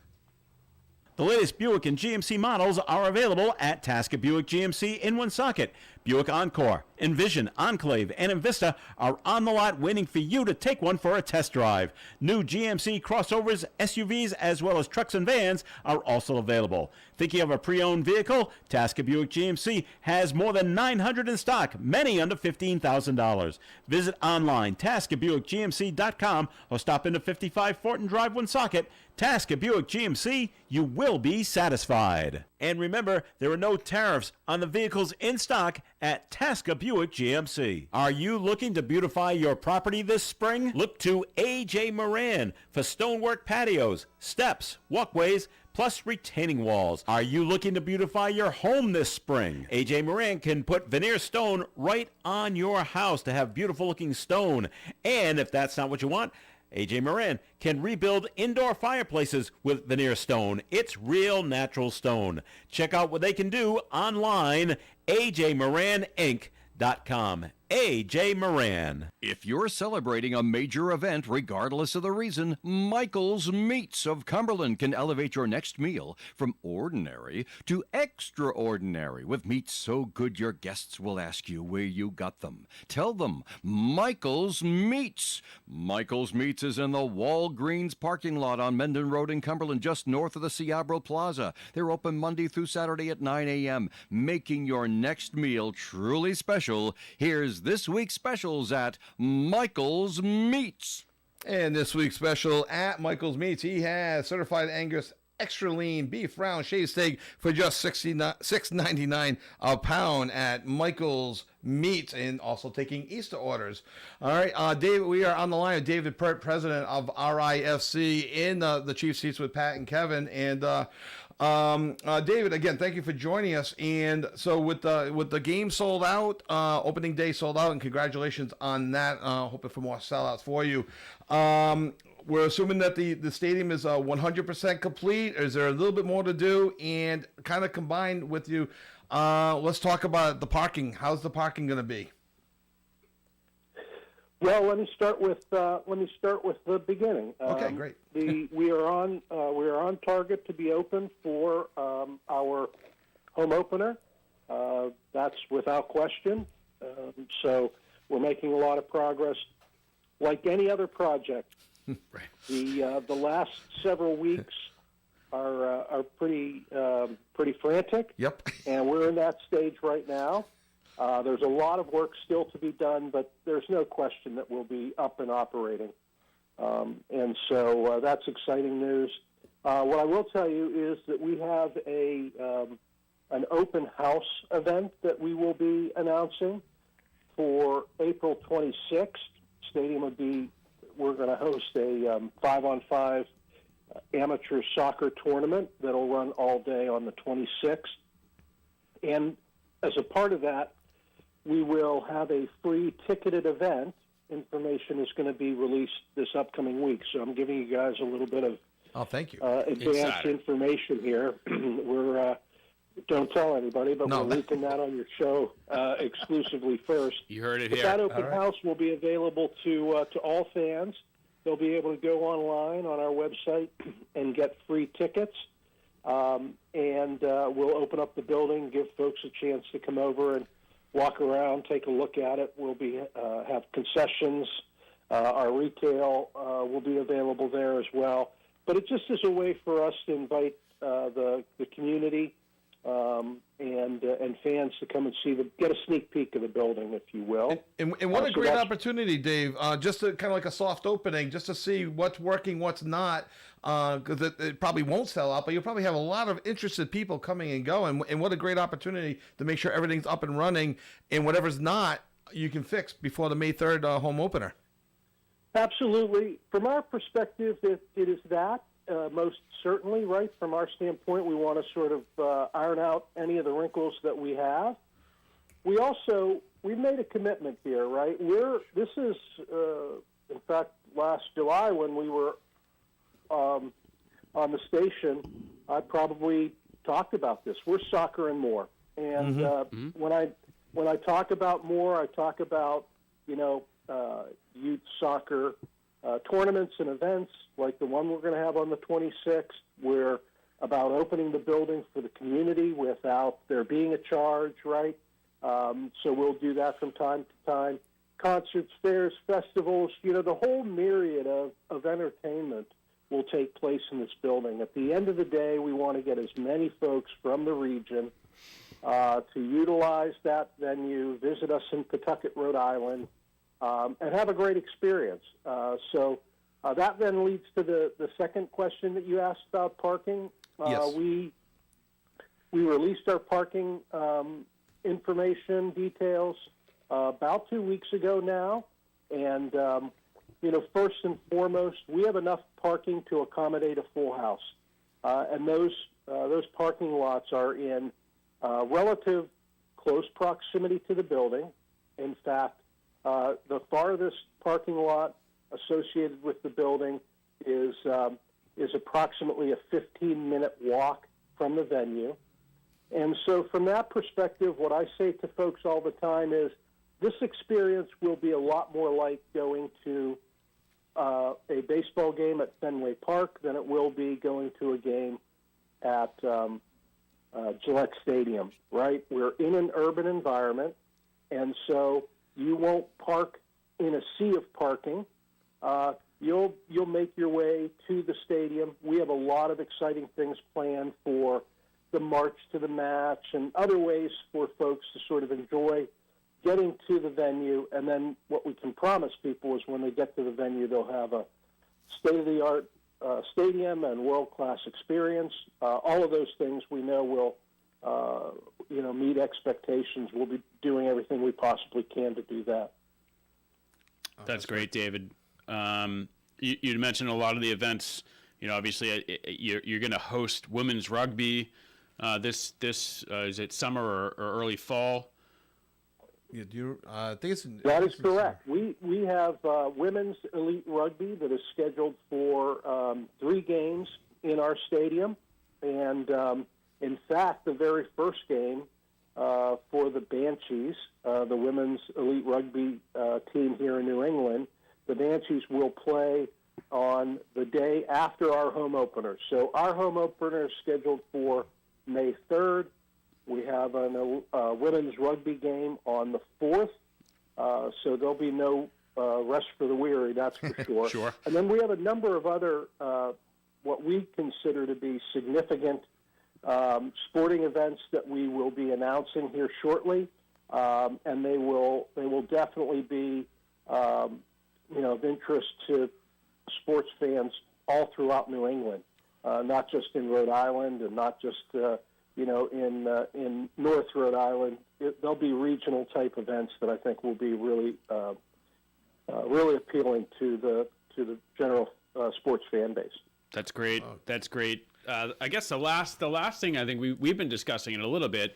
The latest Buick and GMC models are available at Tasker Buick GMC in Woonsocket. Buick Encore, Envision, Enclave, and Invista are on the lot waiting for you to take one for a test drive. New GMC crossovers, SUVs, as well as trucks and vans are also available. Thinking of a pre-owned vehicle? Tasker Buick GMC has more than 900 in stock, many under $15,000. Visit online, TaskerBuickGMC.com, or stop into 55 Fortin Drive, Woonsocket. Tasker Buick GMC, you will be satisfied. And remember, there are no tariffs on the vehicles in stock at Tasker Buick GMC. Are you looking to beautify your property this spring? Look to A.J. Moran for stonework patios, steps, walkways, plus retaining walls. Are you looking to beautify your home this spring? A.J. Moran can put veneer stone right on your house to have beautiful looking stone. And if that's not what you want, A.J. Moran can rebuild indoor fireplaces with veneer stone. It's real natural stone. Check out what they can do online, ajmoraninc.com. A.J. Moran. If you're celebrating a major event, regardless of the reason, Michael's Meats of Cumberland can elevate your next meal from ordinary to extraordinary with meats so good your guests will ask you where you got them. Tell them Michael's Meats. Michael's Meats is in the Walgreens parking lot on Mendon Road in Cumberland, just north of the Ciabro Plaza. They're open Monday through Saturday at 9 a.m., making your next meal truly special. Here's this week's specials at Michael's Meats. And this week's special at Michael's Meats, he has certified Angus extra lean beef round shaved steak for just $6.99 a pound at Michael's Meats, and also taking Easter orders. All right, David, we are on the line with David Pert, president of RIFC, in the Chief Seats with Pat and Kevin. And David, again, thank you for joining us. And so with the game sold out, opening day sold out, and congratulations on that. Hoping for more sellouts for you. We're assuming that the stadium is 100% complete. Is there a little bit more to do? And kind of combined with you, let's talk about the parking. How's the parking going to be? Well, let me start with the beginning. Okay, great. We are on target to be open for our home opener. That's without question. So we're making a lot of progress. Like any other project, Right. The last several weeks are pretty frantic. Yep. And we're in that stage right now. There's a lot of work still to be done, but there's no question that we'll be up and operating. And so that's exciting news. What I will tell you is that we have an open house event that we will be announcing for April 26th. We're going to host a 5-on-5 amateur soccer tournament that'll run all day on the 26th. And as a part of that, we will have a free ticketed event. Information is going to be released this upcoming week. So I'm giving you guys a little bit of thank you. Advanced information here. We're don't tell anybody, but we're leaking that on your show exclusively first. You heard it but here. That open house will be available to all fans. They'll be able to go online on our website and get free tickets. And we'll open up the building, give folks a chance to come over and walk around, take a look at it. We'll be have concessions. Our retail will be available there as well. But it just is a way for us to invite the community and fans to come and get a sneak peek of the building, if you will. And what a great opportunity, Dave, just to kind of like a soft opening, just to see what's working, what's not, because it probably won't sell out, but you'll probably have a lot of interested people coming and going. And what a great opportunity to make sure everything's up and running, and whatever's not, you can fix before the May 3rd home opener. Absolutely. From our perspective, it is that. Most certainly, right? From our standpoint, we want to sort of iron out any of the wrinkles that we have. We've made a commitment here, right? This is, in fact, last July when we were on the station, I probably talked about this. We're soccer and more. And when I talk about more, I talk about, youth soccer tournaments and events like the one we're going to have on the 26th. We're about opening the building for the community without there being a charge, right? So we'll do that from time to time. Concerts, fairs, festivals, the whole myriad of entertainment will take place in this building. At the end of the day, we want to get as many folks from the region to utilize that venue, visit us in Pawtucket, Rhode Island, and have a great experience. So that then leads to the second question that you asked about parking. Yes. We released our parking information details about 2 weeks ago now, and first and foremost, we have enough parking to accommodate a full house, and those parking lots are in relative close proximity to the building. In fact, the farthest parking lot associated with the building is approximately a 15-minute walk from the venue. And so from that perspective, what I say to folks all the time is this experience will be a lot more like going to a baseball game at Fenway Park than it will be going to a game at Gillette Stadium, right? We're in an urban environment, and so you won't park in a sea of parking. You'll make your way to the stadium. We have a lot of exciting things planned for the march to the match and other ways for folks to sort of enjoy getting to the venue. And then what we can promise people is when they get to the venue, they'll have a state-of-the-art stadium and world-class experience. All of those things we know will, meet expectations. We'll be doing everything we possibly can to do that. That's great, David. You mentioned a lot of the events. Obviously, you're going to host women's rugby. This is it summer or early fall? Yeah, I think it's that is correct. We have women's elite rugby that is scheduled for 3 games in our stadium, and in fact, the very first game for the Banshees, the women's elite rugby team here in New England, the Banshees will play on the day after our home opener. So our home opener is scheduled for May 3rd. We have a women's rugby game on the 4th, so there'll be no rest for the weary, that's for sure. Sure. And then we have a number of other what we consider to be significant sporting events that we will be announcing here shortly, and they will definitely be of interest to sports fans all throughout New England, not just in Rhode Island and not just in North Rhode Island. There'll be regional type events that I think will be really really appealing to the general sports fan base. That's great. That's great. I guess the last thing I think we've been discussing it a little bit,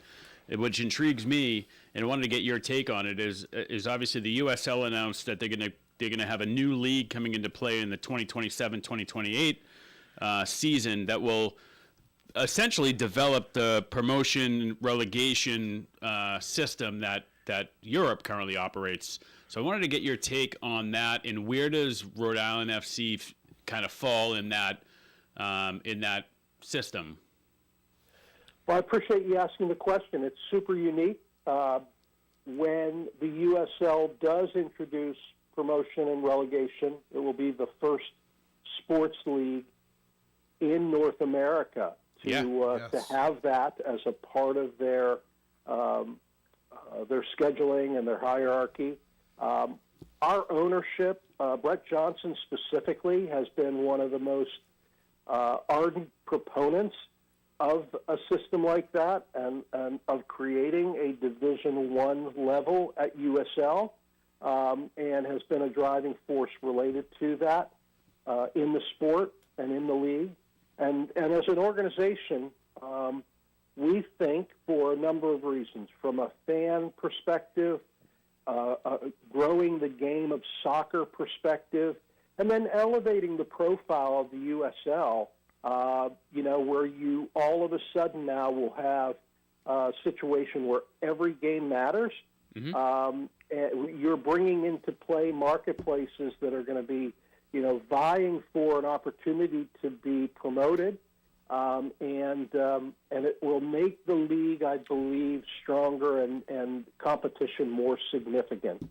which intrigues me, and I wanted to get your take on it, is obviously the USL announced that they're gonna have a new league coming into play in the 2027-2028 season that will essentially develop the promotion relegation system that Europe currently operates. So I wanted to get your take on that, and where does Rhode Island FC kind of fall in that system? Well, I appreciate you asking the question. It's super unique. When the USL does introduce promotion and relegation, it will be the first sports league in North America to have that as a part of their scheduling and their hierarchy. Our ownership, Brett Johnson specifically, has been one of the most ardent proponents of a system like that and of creating a Division I level at USL, and has been a driving force related to that in the sport and in the league. And as an organization, we think for a number of reasons, from a fan perspective, growing the game of soccer perspective, and then elevating the profile of the USL, where you all of a sudden now will have a situation where every game matters. Mm-hmm. You're bringing into play marketplaces that are going to be, vying for an opportunity to be promoted. and it will make the league, I believe, stronger and competition more significant.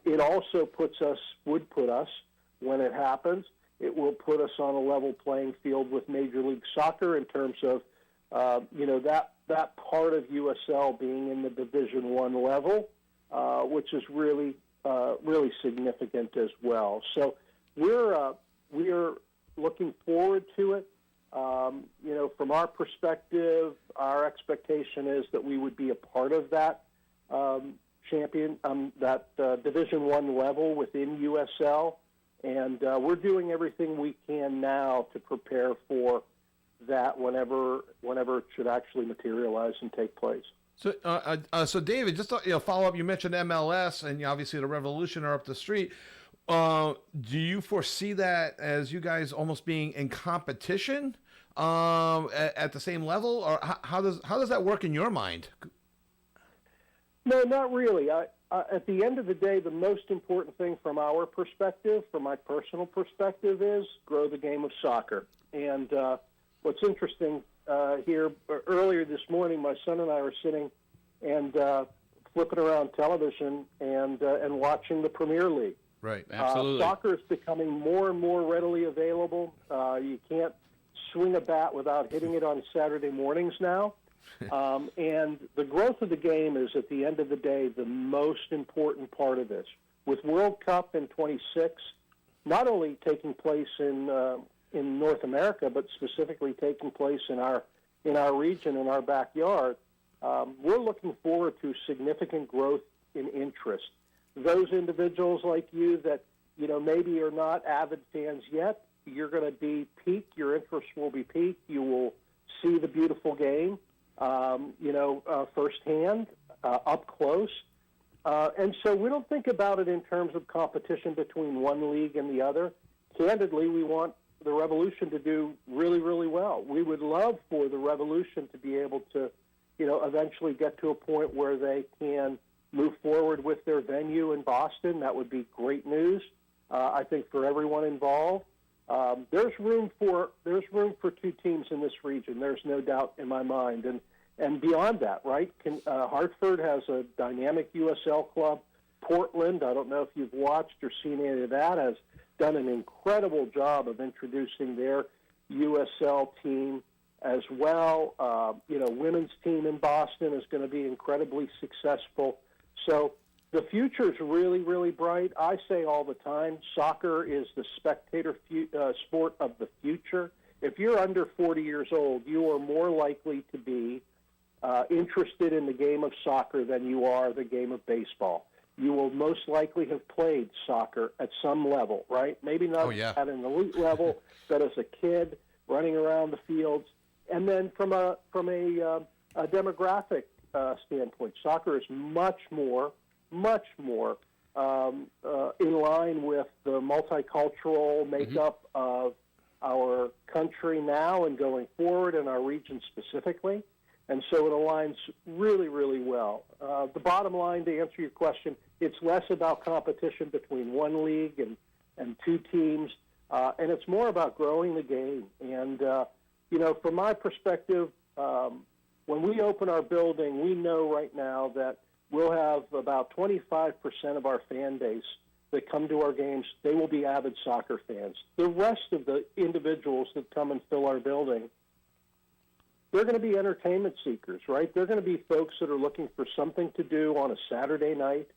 It also would put us, when it happens, it will put us on a level playing field with Major League Soccer in terms of, that part of USL being in the Division I level, which is really significant as well. So we're looking forward to it. From our perspective, our expectation is that we would be a part of that Division I level within USL, and we're doing everything we can now to prepare for that whenever it should actually materialize and take place. So David, just to follow up, you mentioned MLS, and obviously the Revolution are up the street. Do you foresee that as you guys almost being in competition at the same level, or how does that work in your mind? No, not really. At the end of the day, the most important thing from our perspective, from my personal perspective, is grow the game of soccer. And what's interesting here, earlier this morning, my son and I were sitting and flipping around television and watching the Premier League. Right, absolutely. Soccer is becoming more and more readily available. You can't swing a bat without hitting it on Saturday mornings now. And the growth of the game is, at the end of the day, the most important part of this. With World Cup in 26, not only taking place in North America, but specifically taking place in our region, in our backyard, we're looking forward to significant growth in interest. Those individuals like you that maybe are not avid fans yet, you're going to be piqued. Your interest will be piqued. You will see the beautiful game, firsthand, up close. And so we don't think about it in terms of competition between one league and the other. Candidly, we want the Revolution to do really, really well. We would love for the Revolution to be able to, eventually get to a point where they can move forward with their venue in Boston. That would be great news, I think, for everyone involved. There's room for two teams in this region. There's no doubt in my mind. And beyond that, right? Hartford has a dynamic USL club. Portland, I don't know if you've watched or seen any of that, has done an incredible job of introducing their USL team as well. Women's team in Boston is going to be incredibly successful. So the future is really, really bright. I say all the time, soccer is the spectator sport of the future. If you're under 40 years old, you are more likely to be interested in the game of soccer than you are the game of baseball. You will most likely have played soccer at some level, right? Maybe not at an elite level, but as a kid, running around the fields. And then from a demographic standpoint, soccer is much more in line with the multicultural makeup of our country now and going forward, and our region specifically. And so it aligns really, really well. The bottom line, to answer your question, it's less about competition between one league and two teams, and it's more about growing the game. And, from my perspective, when we open our building, we know right now that we'll have about 25% of our fan base that come to our games. They will be avid soccer fans. The rest of the individuals that come and fill our building, they're going to be entertainment seekers, right? They're going to be folks that are looking for something to do on a Saturday night.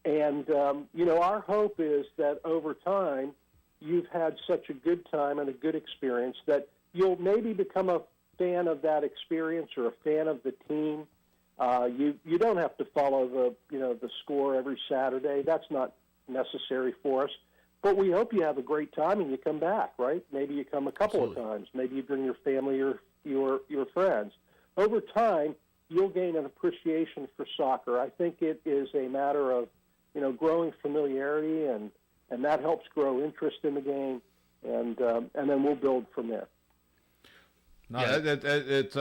And, our hope is that over time, you've had such a good time and a good experience that you'll maybe become a fan of that experience or a fan of the team. You don't have to follow the score every Saturday. That's not necessary for us. But we hope you have a great time and you come back, right? Maybe you come a couple of times. Maybe you bring your family or your friends. Over time, you'll gain an appreciation for soccer. I think it is a matter of, growing familiarity, and that helps grow interest in the game, and then we'll build from there. No, it's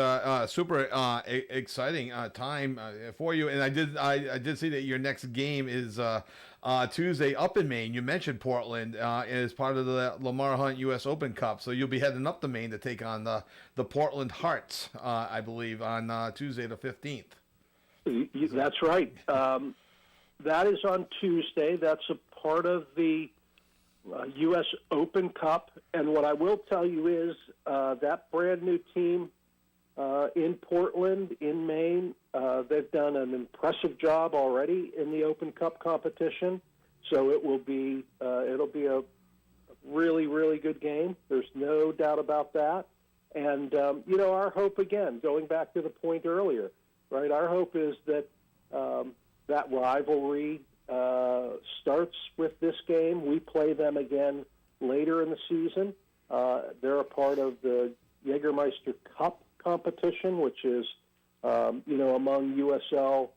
super exciting time for you, and I did see that your next game is Tuesday up in Maine. You mentioned Portland as part of the Lamar Hunt U.S. Open Cup, so you'll be heading up to Maine to take on the Portland Hearts, I believe, on Tuesday the 15th. That's right. That is on Tuesday. That's a part of the U.S. Open Cup. And what I will tell you is that brand new team in Portland, in Maine, they've done an impressive job already in the Open Cup competition. So it'll be a really, really good game. There's no doubt about that. And, our hope, again, going back to the point earlier, right, our hope is that that rivalry starts with this game. We play them again later in the season. They're a part of the Jägermeister Cup competition, which is, among USL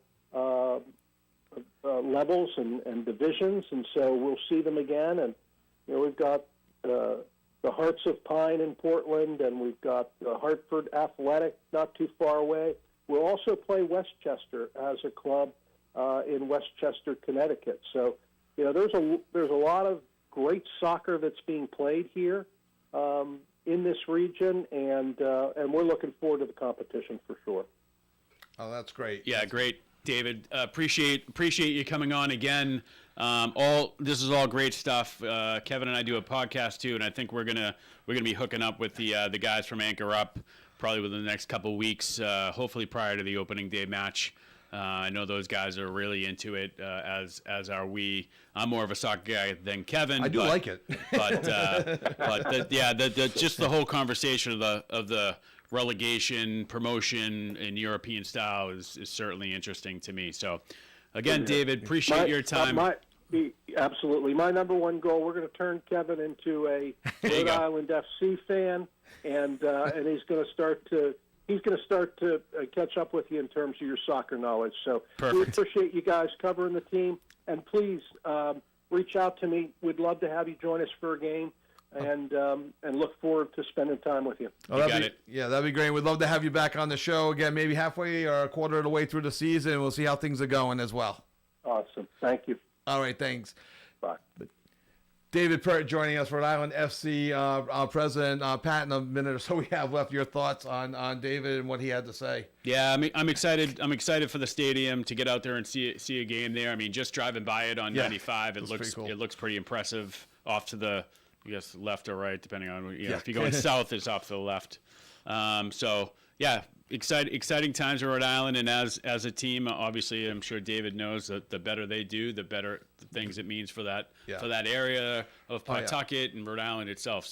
levels and divisions. And so we'll see them again. And, we've got the Hearts of Pine in Portland, and we've got Hartford Athletic not too far away. We'll also play Westchester as a club in Westchester, Connecticut. So, there's a lot of great soccer that's being played here in this region, and we're looking forward to the competition for sure. Oh, that's great. Yeah, great, David. Appreciate you coming on again. This is all great stuff. Kevin and I do a podcast too, and I think we're gonna be hooking up with the guys from Anchor Up probably within the next couple of weeks, hopefully prior to the opening day match. I know those guys are really into it, as are we. I'm more of a soccer guy than Kevin. I do like it, but just the whole conversation of the relegation, promotion in European style is certainly interesting to me. So, again, David, appreciate your time. Absolutely, my number one goal. We're going to turn Kevin into a Rhode Island FC fan, and he's going to start to. He's going to start to catch up with you in terms of your soccer knowledge. So we appreciate you guys covering the team. And please reach out to me. We'd love to have you join us for a game, and look forward to spending time with you. Oh, yeah, that'd be great. We'd love to have you back on the show again, maybe halfway or a quarter of the way through the season. We'll see how things are going as well. Awesome. Thank you. All right, thanks. Bye. David Pert joining us, Rhode Island FC president. Pat, in a minute or so we have left, your thoughts on David and what he had to say. Yeah, I'm excited. I'm excited for the stadium to get out there and see a game there. I mean, just driving by it on 95, it looks pretty impressive. Off to the, I guess, left or right, depending on if you're going south, it's off to the left. So yeah, exciting times in Rhode Island, and as a team, obviously, I'm sure David knows that the better they do, the better things it means for that area of Pawtucket and Rhode Island itself.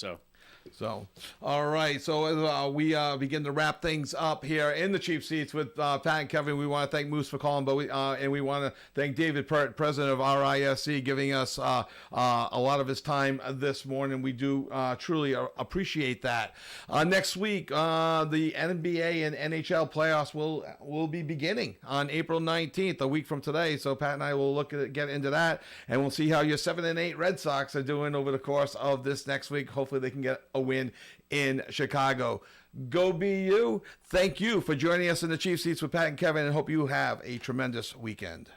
So, all right. So we begin to wrap things up here in the cheap seats with Pat and Kevin. We want to thank Moose for calling, but we want to thank David Pert, president of RISC, giving us a lot of his time this morning. We do truly appreciate that. Next week, the NBA and NHL playoffs will be beginning on April 19th, a week from today. So Pat and I will get into that, and we'll see how your 7-8 Red Sox are doing over the course of this next week. Hopefully, they can get a win in Chicago. Go be you. Thank you for joining us in the Chief Seats with Pat and Kevin, and hope you have a tremendous weekend.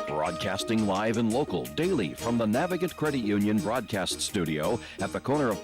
Broadcasting live and local daily from the Navigant Credit Union broadcast studio at the corner of